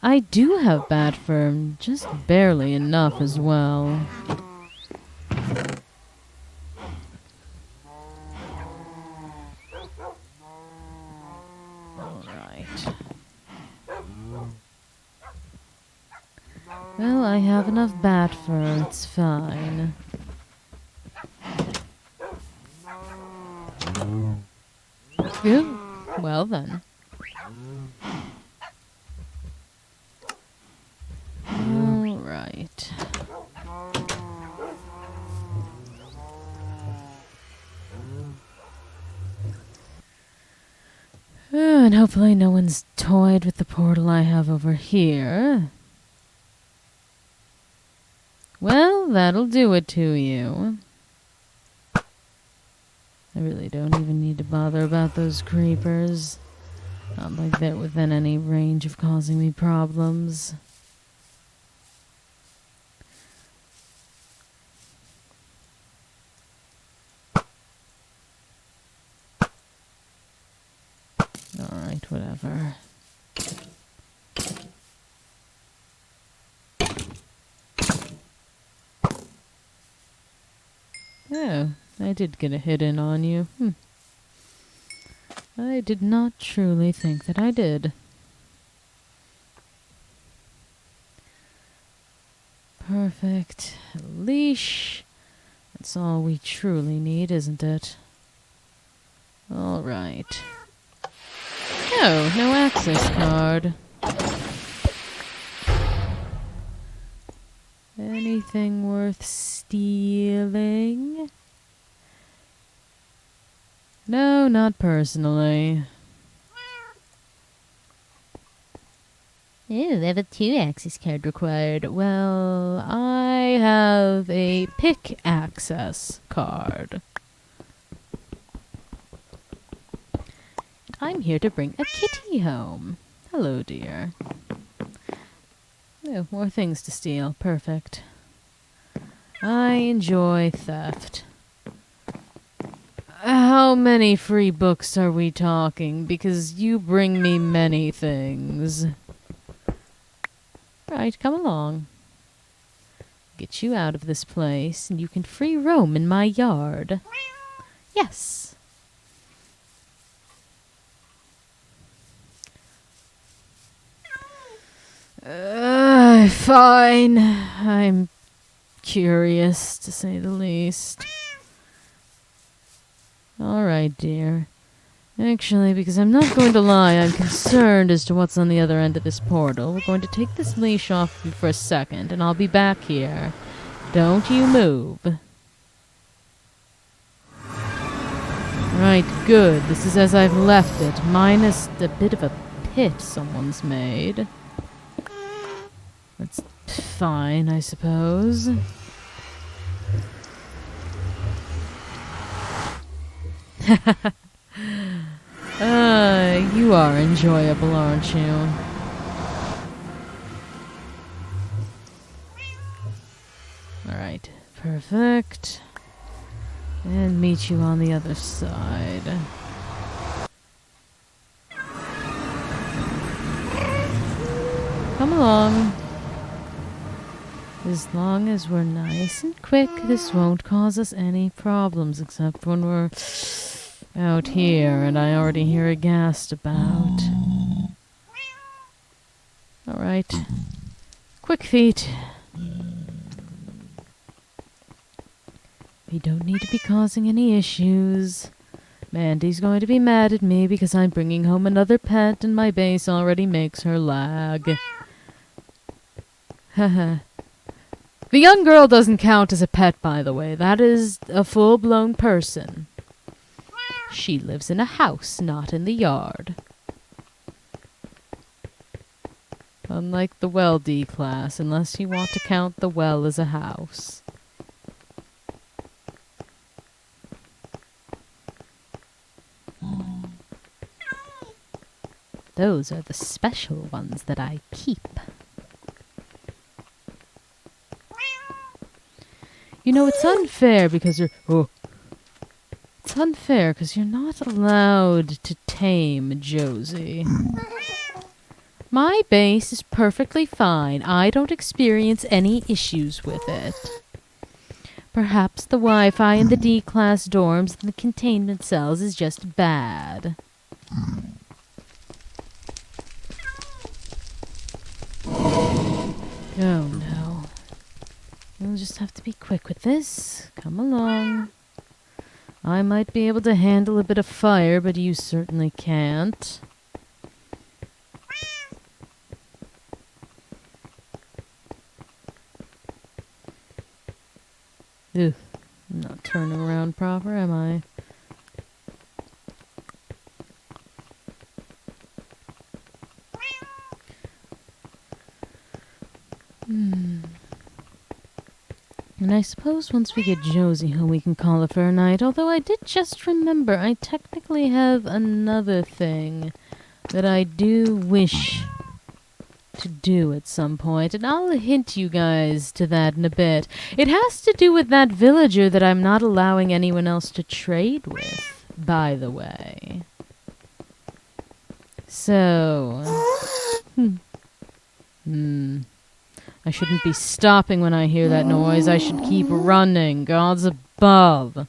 I do have bat fur, just barely enough as well. Alright. Well, I have enough bat fur, it's fine. Phew. Well then. Alright. And hopefully no one's toyed with the portal I have over here. Well, that'll do it to you. I really don't even need to bother about those creepers. Not like they're within any range of causing me problems. Alright, whatever. Oh, I did get a hit in on you. I did not truly think that I did. Perfect. Leash. That's all we truly need, isn't it? Alright. Oh, no access card. Anything worth stealing? No, not personally. Ew, level 2 access card required. Well, I have a pick access card. I'm here to bring a kitty home. Hello, dear. Oh, more things to steal. Perfect. I enjoy theft. How many free books are we talking? Because you bring me many things. Right, come along. Get you out of this place, and you can free roam in my yard. Yes. Fine. I'm curious, to say the least. Alright, dear. Actually, because I'm not going to lie, I'm concerned as to what's on the other end of this portal. We're going to take this leash off you for a second, and I'll be back here. Don't you move. Right, good. This is as I've left it, minus a bit of a pit someone's made. That's fine, I suppose. You are enjoyable, aren't you? Alright, perfect. And meet you on the other side. Come along. As long as we're nice and quick, this won't cause us any problems, except when we're out here and I already hear a ghast about. Alright. Quick feet. We don't need to be causing any issues. Mandy's going to be mad at me because I'm bringing home another pet and my base already makes her lag. Haha. The young girl doesn't count as a pet, by the way. That is a full-blown person. She lives in a house, not in the yard. Unlike the well D class, unless you want to count the well as a house. Those are the special ones that I keep. You know, it's unfair because you're... Oh. It's unfair because you're not allowed to tame Josie. My base is perfectly fine. I don't experience any issues with it. Perhaps the Wi-Fi in the D-class dorms and the containment cells is just bad. Oh no. We'll just have to be quick with this. Come along. I might be able to handle a bit of fire, but you certainly can't. Ugh, I'm not turning around proper, am I? And I suppose once we get Josie home, we can call it for a night. Although I did just remember, I technically have another thing that I do wish to do at some point, and I'll hint you guys to that in a bit. It has to do with that villager that I'm not allowing anyone else to trade with, by the way. So... I shouldn't be stopping when I hear that noise. I should keep running. God's above.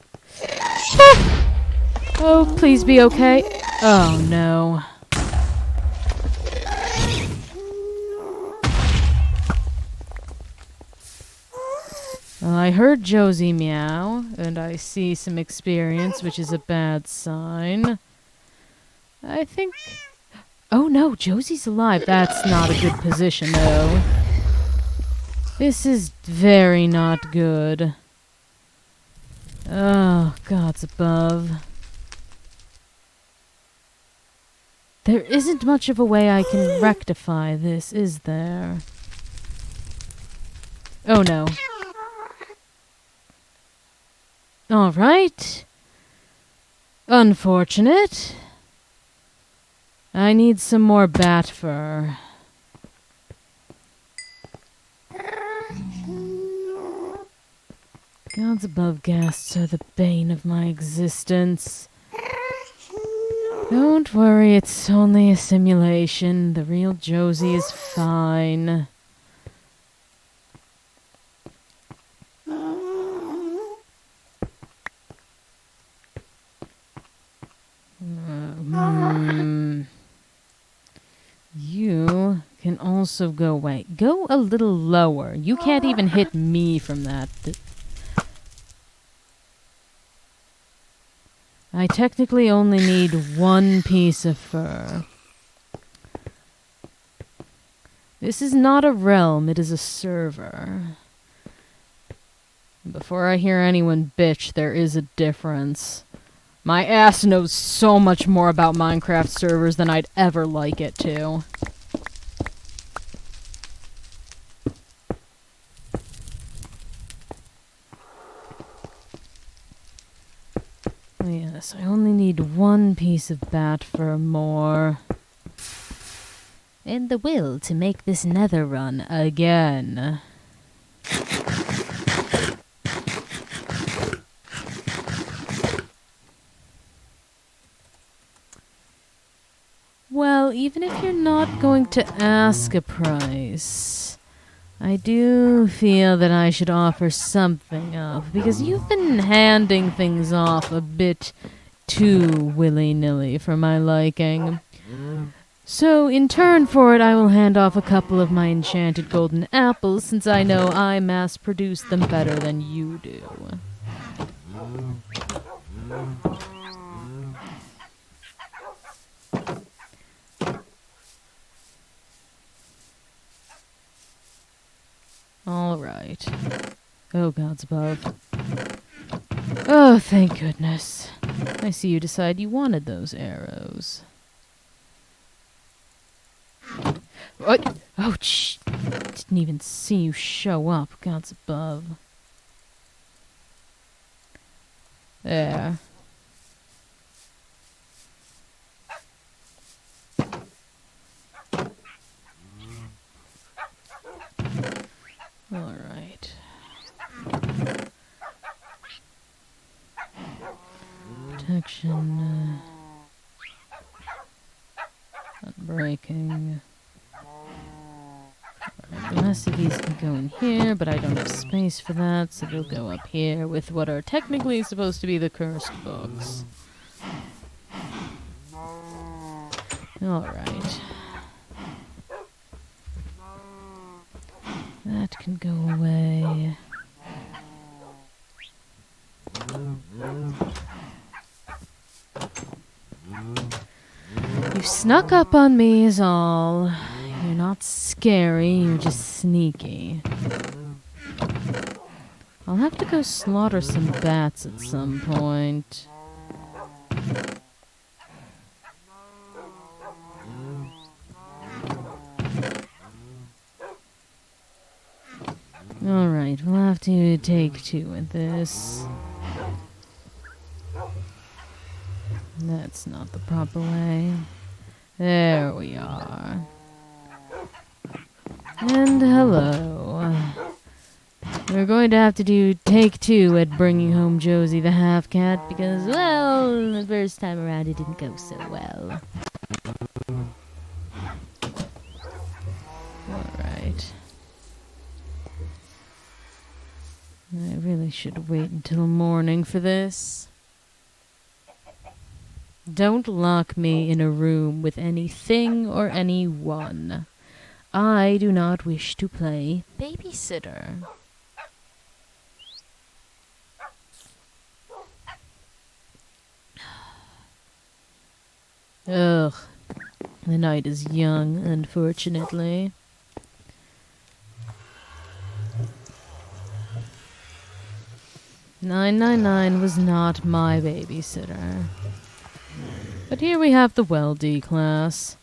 Oh, please be okay. Oh, no. Well, I heard Josie meow, and I see some experience, which is a bad sign. I think... Oh, no, Josie's alive. That's not a good position, though. This is very not good. Oh, God's above. There isn't much of a way I can rectify this, is there? Oh, no. All right. Unfortunate. I need some more bat fur. Gods above ghasts are the bane of my existence. Don't worry, it's only a simulation. The real Josie is fine. You can also go away. Go a little lower. You can't even hit me from that. I technically only need one piece of fur. This is not a realm, it is a server. Before I hear anyone bitch, there is a difference. My ass knows so much more about Minecraft servers than I'd ever like it to. Yes, I only need one piece of bat fur more. And the will to make this nether run again. Well, even if you're not going to ask a price, I do feel that I should offer something up, because you've been handing things off a bit too willy-nilly for my liking. So, in turn for it, I will hand off a couple of my enchanted golden apples, since I know I mass-produce them better than you do. All right. Oh, God's above. Oh, thank goodness. I see you decide you wanted those arrows. What? Oh, shh. Didn't even see you show up. God's above. There. All right. Protection. Unbreaking. The rest of these can go in here, but I don't have space for that, so they'll go up here with what are technically supposed to be the cursed books. Alright. That can go away. You snuck up on me is all. You're not scary, you're just sneaky. I'll have to go slaughter some bats at some point. Alright, we'll have to take two with this. That's not the proper way. There we are. And hello. We're going to have to do take two at bringing home Josie the half-cat because, well, the first time around it didn't go so well. Alright. I really should wait until morning for this. Don't lock me in a room with anything or anyone. I do not wish to play babysitter. Ugh. The night is young, unfortunately. "999 was not my babysitter." But here we have the Weldy class.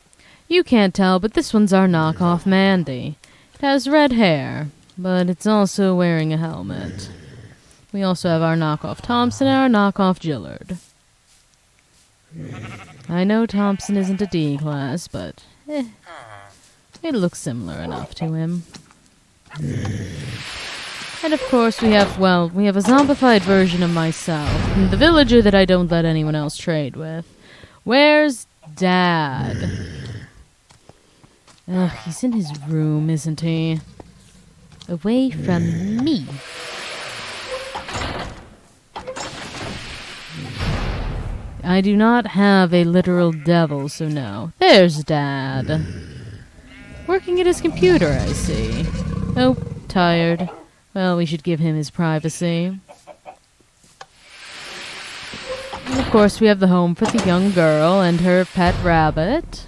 You can't tell, but this one's our knockoff Mandy. It has red hair, but it's also wearing a helmet. We also have our knockoff Thompson and our knockoff Gillard. I know Thompson isn't a D class, but it looks similar enough to him. And of course we have a zombified version of myself, the villager that I don't let anyone else trade with. Where's Dad? Ugh, he's in his room, isn't he? Away from me. I do not have a literal devil, so no. There's Dad. Working at his computer, I see. Oh, tired. Well, we should give him his privacy. And of course, we have the home for the young girl and her pet rabbit.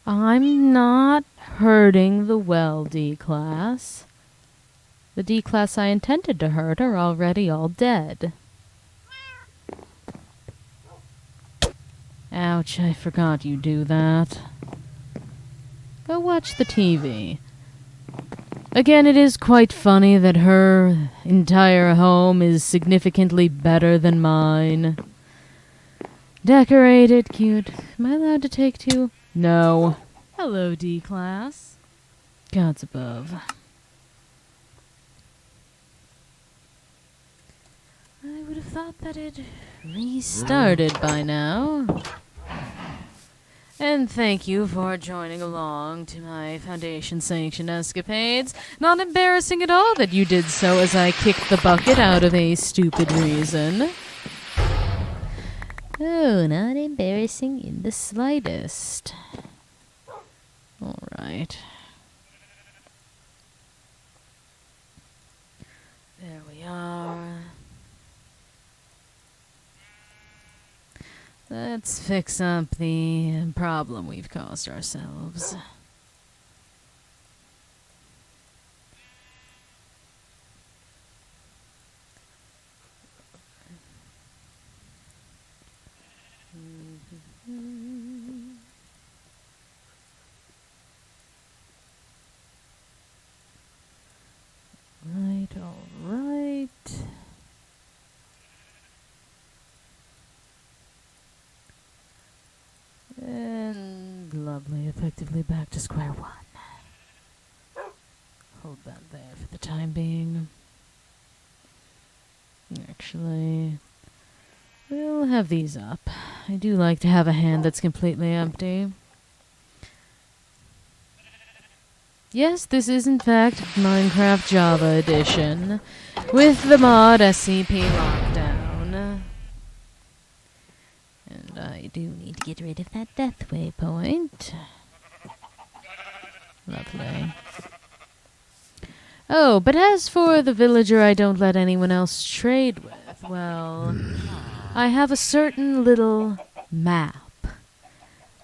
I'm not hurting the D class. The D class I intended to hurt are already all dead. Ouch, I forgot you do that. Go watch the TV. Again, it is quite funny that her entire home is significantly better than mine. Decorated, cute. Am I allowed to take two? No. Hello, D class. Gods above. I would have thought that it restarted by now. And thank you for joining along to my Foundation-sanctioned escapades. Not embarrassing at all that you did so as I kicked the bucket out of a stupid reason. Oh, not embarrassing in the slightest. Alright. There we are. Let's fix up the problem we've caused ourselves. Right, all right. And blah Lovely, effectively back to square one. Hold that there for the time being. Actually, we'll have these up. I do like to have a hand that's completely empty. Yes, this is in fact Minecraft Java Edition, with the mod SCP Lockdown. And I do need to get rid of that death waypoint. Lovely. Oh, but as for the villager I don't let anyone else trade with, well, I have a certain little map.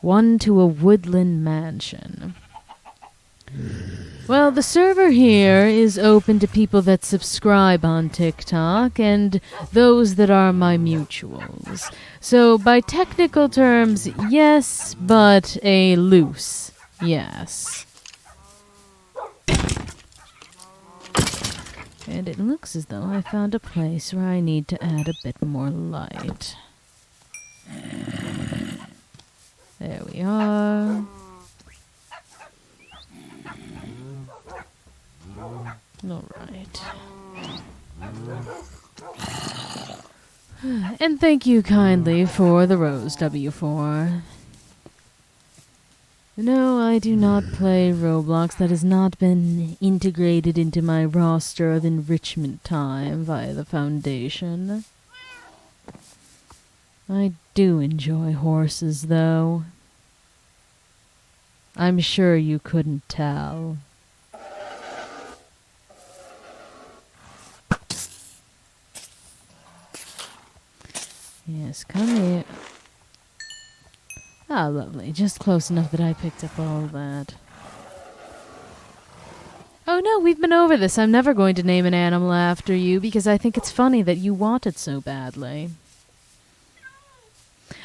One to a woodland mansion. Well, the server here is open to people that subscribe on TikTok and those that are my mutuals. So, by technical terms, yes, but a loose yes. And it looks as though I found a place where I need to add a bit more light. There we are. Alright. And thank you kindly for the rose, W4. No, I do not play Roblox. That has not been integrated into my roster of enrichment time via the Foundation. I do enjoy horses, though. I'm sure you couldn't tell. Yes, come here. Ah, lovely. Just close enough that I picked up all that. Oh no, we've been over this. I'm never going to name an animal after you because I think it's funny that you want it so badly.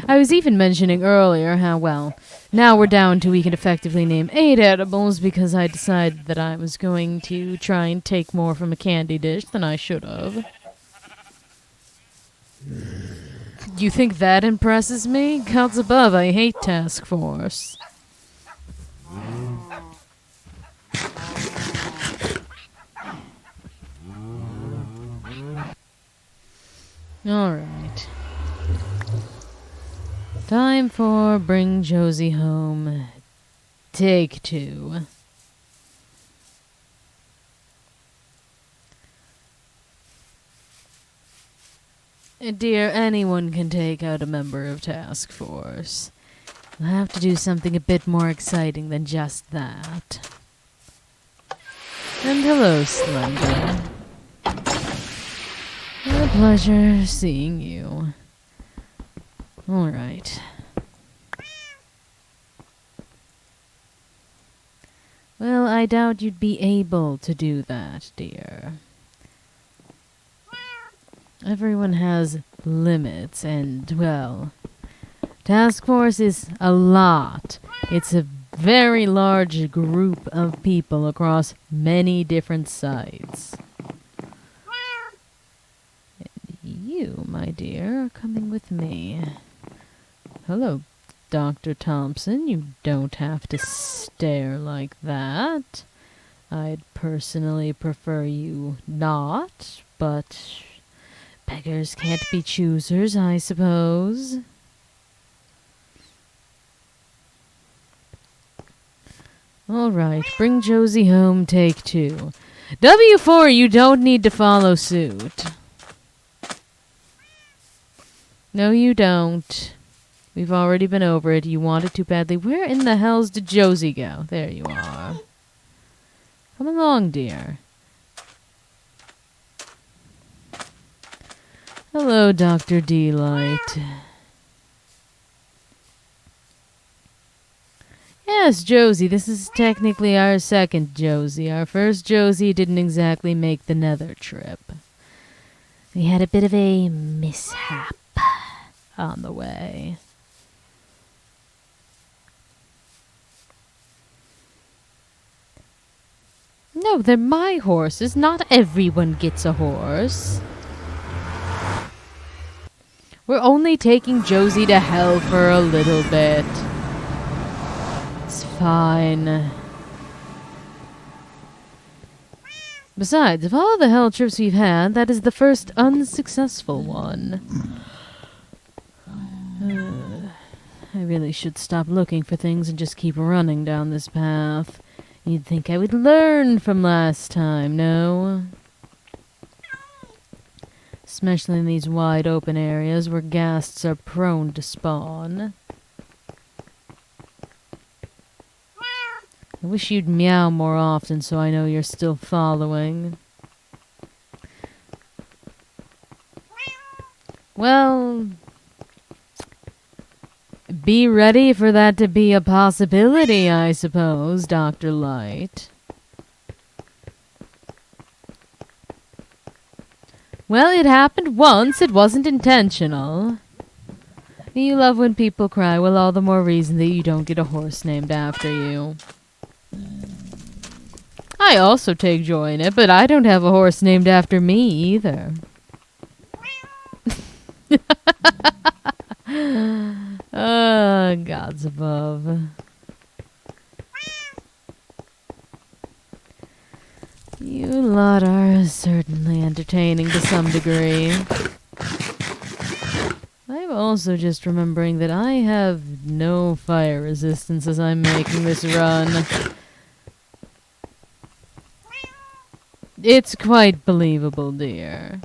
I was even mentioning earlier how, well, now we're down to we can effectively name 8 edibles because I decided that I was going to try and take more from a candy dish than I should have. You think that impresses me? Gods above, I hate Task Force. Alright. Time for Bring Josie Home. Take 2. Dear, anyone can take out a member of Task Force. I'll have to do something a bit more exciting than just that. And hello, Slender. What a pleasure seeing you. Alright. Well, I doubt you'd be able to do that, dear. Everyone has limits, and, well, Task Force is a lot. It's a very large group of people across many different sites. And you, my dear, are coming with me. Hello, Dr. Thompson. You don't have to stare like that. I'd personally prefer you not, but beggars can't be choosers, I suppose. Alright, Bring Josie Home, take 2. W4, you don't need to follow suit. No, you don't. We've already been over it. You want it too badly. Where in the hells did Josie go? There you are. Come along, dear. Hello, Dr. Delight. Yes, Josie, this is technically our second Josie. Our first Josie didn't exactly make the nether trip. We had a bit of a mishap on the way. No, they're my horses. Not everyone gets a horse. We're only taking Josie to hell for a little bit. Fine. Besides, of all the hell trips we've had, that is the first unsuccessful one. I really should stop looking for things and just keep running down this path. You'd think I would learn from last time, no? Especially in these wide open areas where ghasts are prone to spawn. I wish you'd meow more often so I know you're still following. Well, be ready for that to be a possibility, I suppose, Dr. Light. Well, it happened once. It wasn't intentional. You love when people cry. Well, all the more reason that you don't get a horse named after you. I also take joy in it, but I don't have a horse named after me either. Gods above. You lot are certainly entertaining to some degree. I'm also just remembering that I have no fire resistance as I'm making this run. It's quite believable, dear.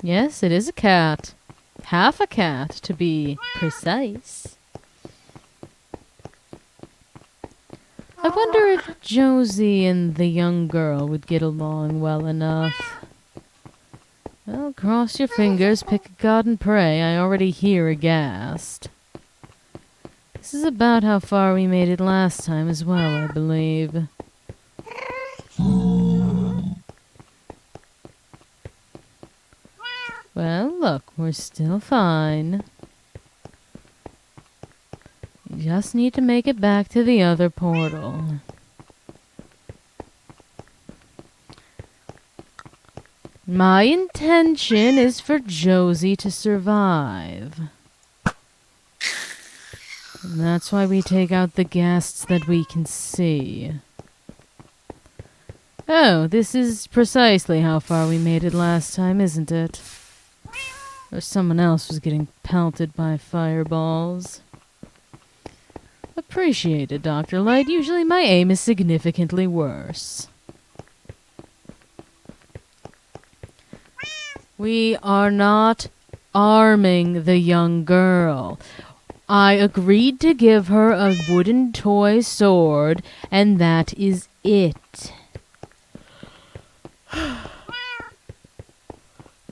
Yes, it is a cat. Half a cat, to be precise. I wonder if Josie and the young girl would get along well enough. Well, cross your fingers, pick a god and pray. I already hear a ghast. This is about how far we made it last time as well, I believe. Well, look, we're still fine. You just need to make it back to the other portal. My intention is for Josie to survive. And that's why we take out the ghasts that we can see. Oh, this is precisely how far we made it last time, isn't it? Or someone else was getting pelted by fireballs. Appreciate it, Dr. Light. Usually my aim is significantly worse. We are not arming the young girl. I agreed to give her a wooden toy sword, and that is it.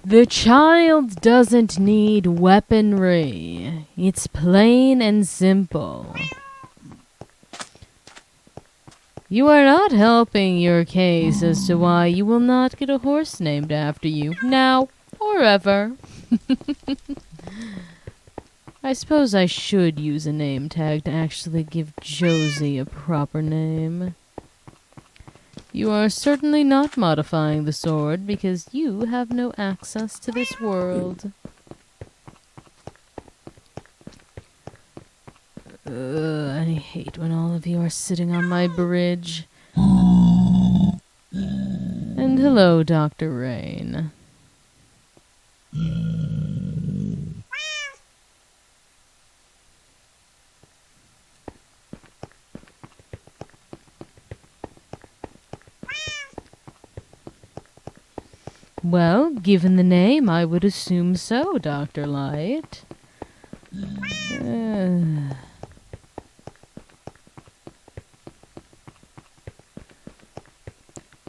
The child doesn't need weaponry. It's plain and simple. You are not helping your case as to why you will not get a horse named after you, now or ever. I suppose I should use a name tag to actually give Josie a proper name. You are certainly not modifying the sword because you have no access to this world. I hate when all of you are sitting on my bridge. And hello, Dr. Rain. Well, given the name, I would assume so, Dr. Light.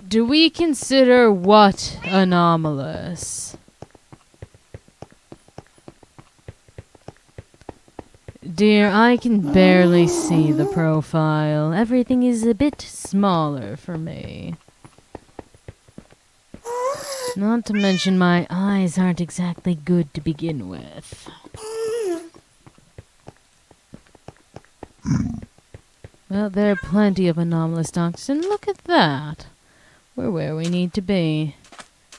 Do we consider what anomalous? Dear, I can barely see the profile. Everything is a bit smaller for me. Not to mention my eyes aren't exactly good to begin with. Well, there are plenty of anomalous doctors, and look at that. We're where we need to be.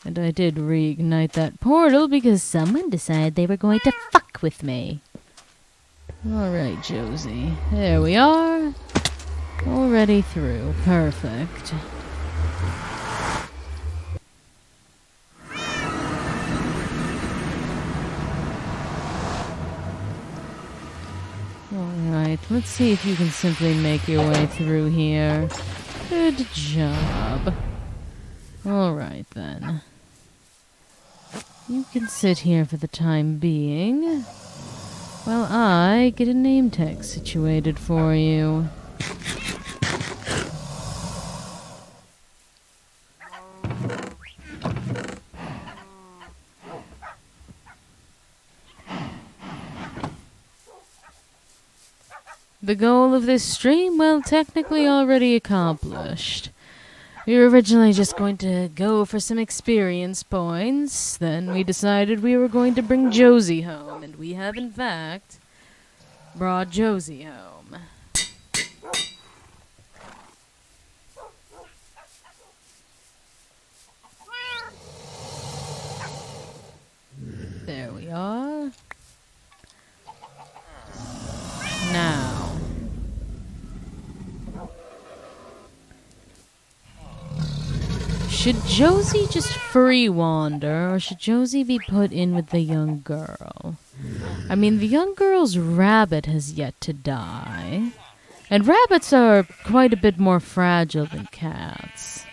And I did reignite that portal because someone decided they were going to fuck with me. Alright, Josie. There we are. Already through. Perfect. Alright, let's see if you can simply make your way through here. Good job. Alright then. You can sit here for the time being, while I get a name tag situated for you. The goal of this stream, well, technically already accomplished. We were originally just going to go for some experience points, then we decided we were going to bring Josie home, and we have in fact brought Josie home. There we are. Now, should Josie just free wander, or should Josie be put in with the young girl? I mean, the young girl's rabbit has yet to die, and rabbits are quite a bit more fragile than cats.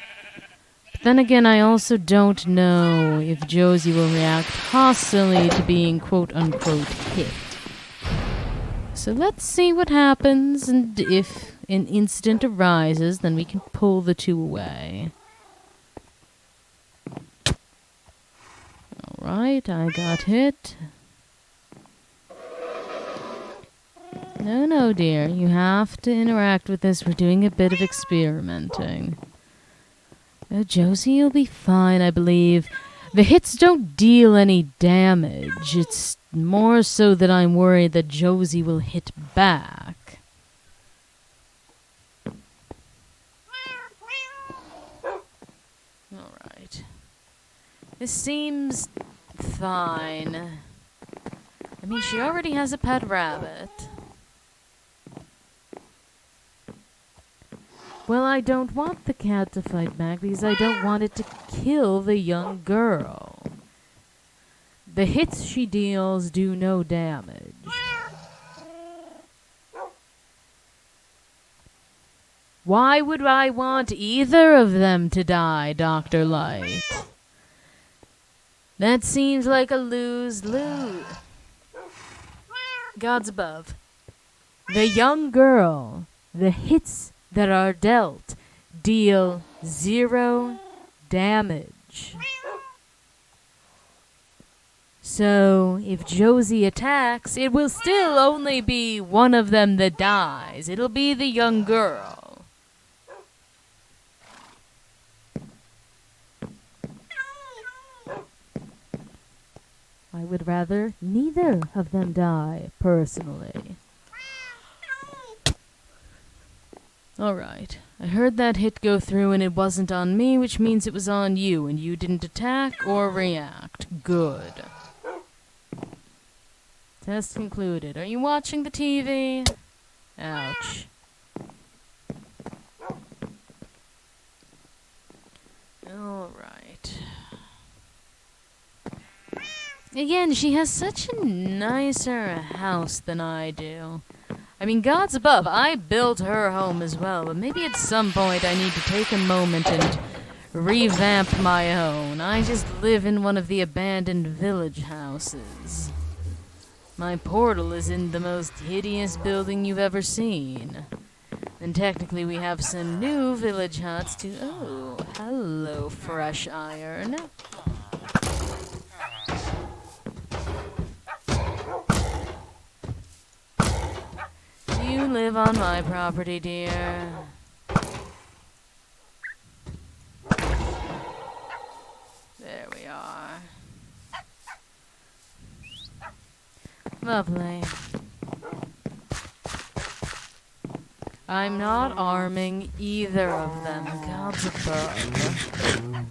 But then again, I also don't know if Josie will react hostilely to being quote-unquote hit. So let's see what happens, and if an incident arises, then we can pull the two away. Alright, I got hit. No, dear, you have to interact with this. We're doing a bit of experimenting. Josie will be fine, I believe. The hits don't deal any damage. It's more so that I'm worried that Josie will hit back. Alright. This seems fine. I mean, she already has a pet rabbit. Well, I don't want the cat to fight back because I don't want it to kill the young girl. The hits she deals do no damage. Why would I want either of them to die, Dr. Light? That seems like a lose-lose. Gods above. The young girl, the hits that are dealt, deal 0 damage. So, if Josie attacks, it will still only be one of them that dies. It'll be the young girl. I would rather neither of them die, personally. Alright, I heard that hit go through and it wasn't on me, which means it was on you, and you didn't attack or react. Good. Test concluded. Are you watching the TV? Ouch. Alright. Again, she has such a nicer house than I do. I mean, gods above, I built her home as well, but maybe at some point I need to take a moment and revamp my own. I just live in one of the abandoned village houses. My portal is in the most hideous building you've ever seen. And technically we have some new village huts too. Oh, hello, fresh iron. You live on my property, dear. There we are. Lovely. I'm not arming either of them. Gods above.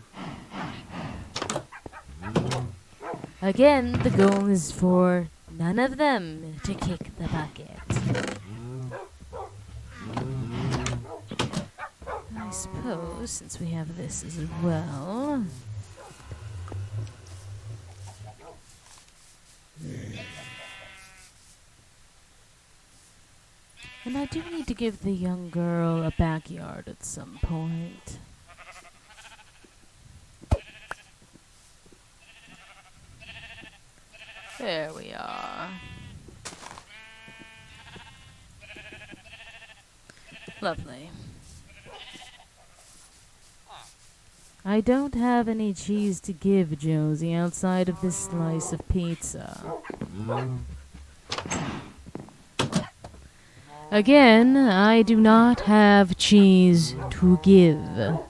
Again, the goal is for none of them to kick the bucket. I suppose, since we have this as well... And I do need to give the young girl a backyard at some point. There we are. Lovely. I don't have any cheese to give, Josie, outside of this slice of pizza. Again, I do not have cheese to give. There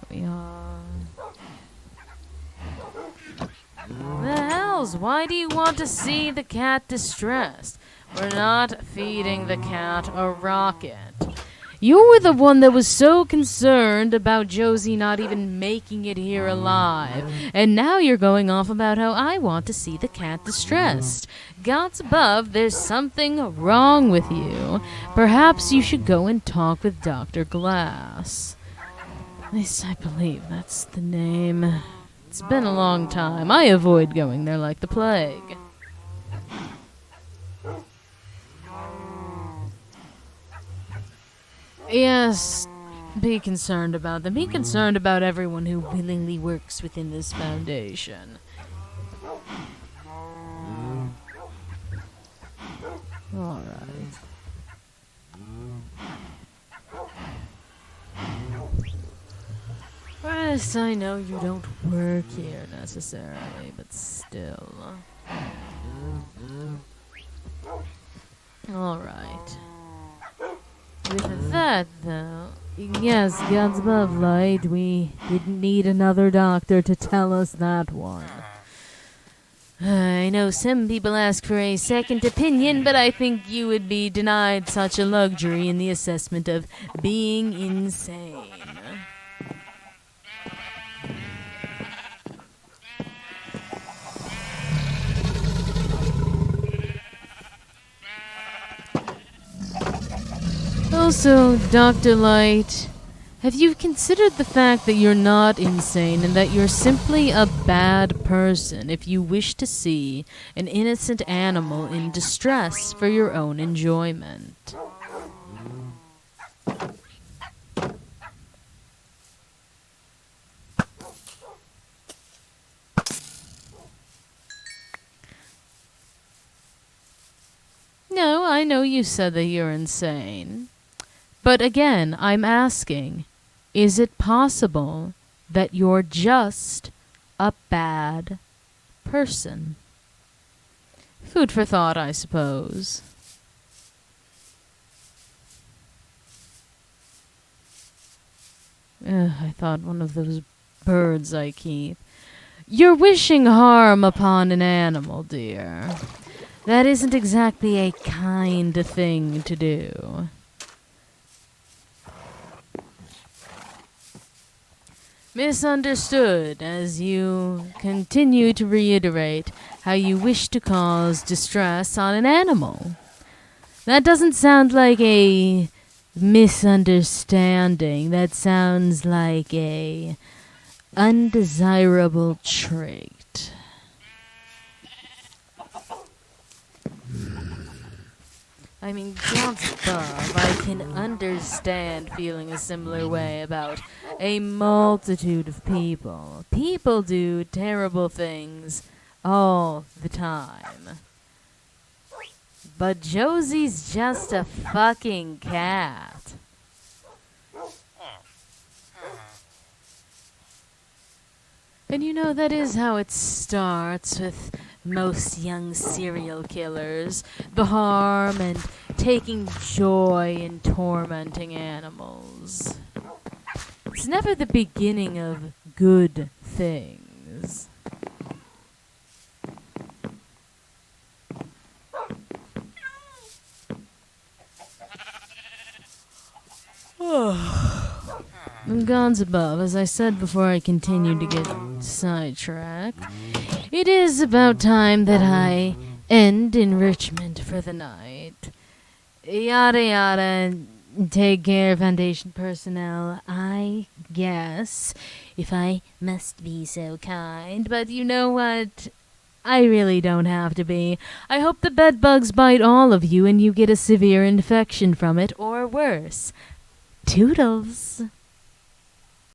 we are. The hells? Why do you want to see the cat distressed? We're not feeding the cat a rocket. You were the one that was so concerned about Josie not even making it here alive. And now you're going off about how I want to see the cat distressed. Gods above, there's something wrong with you. Perhaps you should go and talk with Dr. Glass. At least I believe that's the name. It's been a long time. I avoid going there like the plague. Yes, be concerned about them. Be concerned about everyone who willingly works within this foundation. Alright. Yes, I know you don't work here necessarily, but still. Alright. With that, though, yes, God's above light, we didn't need another doctor to tell us that one. I know some people ask for a second opinion, but I think you would be denied such a luxury in the assessment of being insane. Also, Dr. Light, have you considered the fact that you're not insane and that you're simply a bad person if you wish to see an innocent animal in distress for your own enjoyment? No, I know you said that you're insane. But again, I'm asking, is it possible that you're just a bad person? Food for thought, I suppose. I thought one of those birds I keep. You're wishing harm upon an animal, dear. That isn't exactly a kind thing to do. Misunderstood, as you continue to reiterate how you wish to cause distress on an animal. That doesn't sound like a misunderstanding. That sounds like a undesirable trait. I mean, God's above, I can understand feeling a similar way about a multitude of people. People do terrible things all the time. But Josie's just a fucking cat. And you know, that is how it starts with most young serial killers. The harm and taking joy in tormenting animals. It's never the beginning of good things. Gods above, as I said before I continue to get sidetracked, it is about time that I end enrichment for the night. Yada yada, take care, Foundation personnel, I guess, if I must be so kind. But you know what? I really don't have to be. I hope the bedbugs bite all of you and you get a severe infection from it, or worse. Toodles!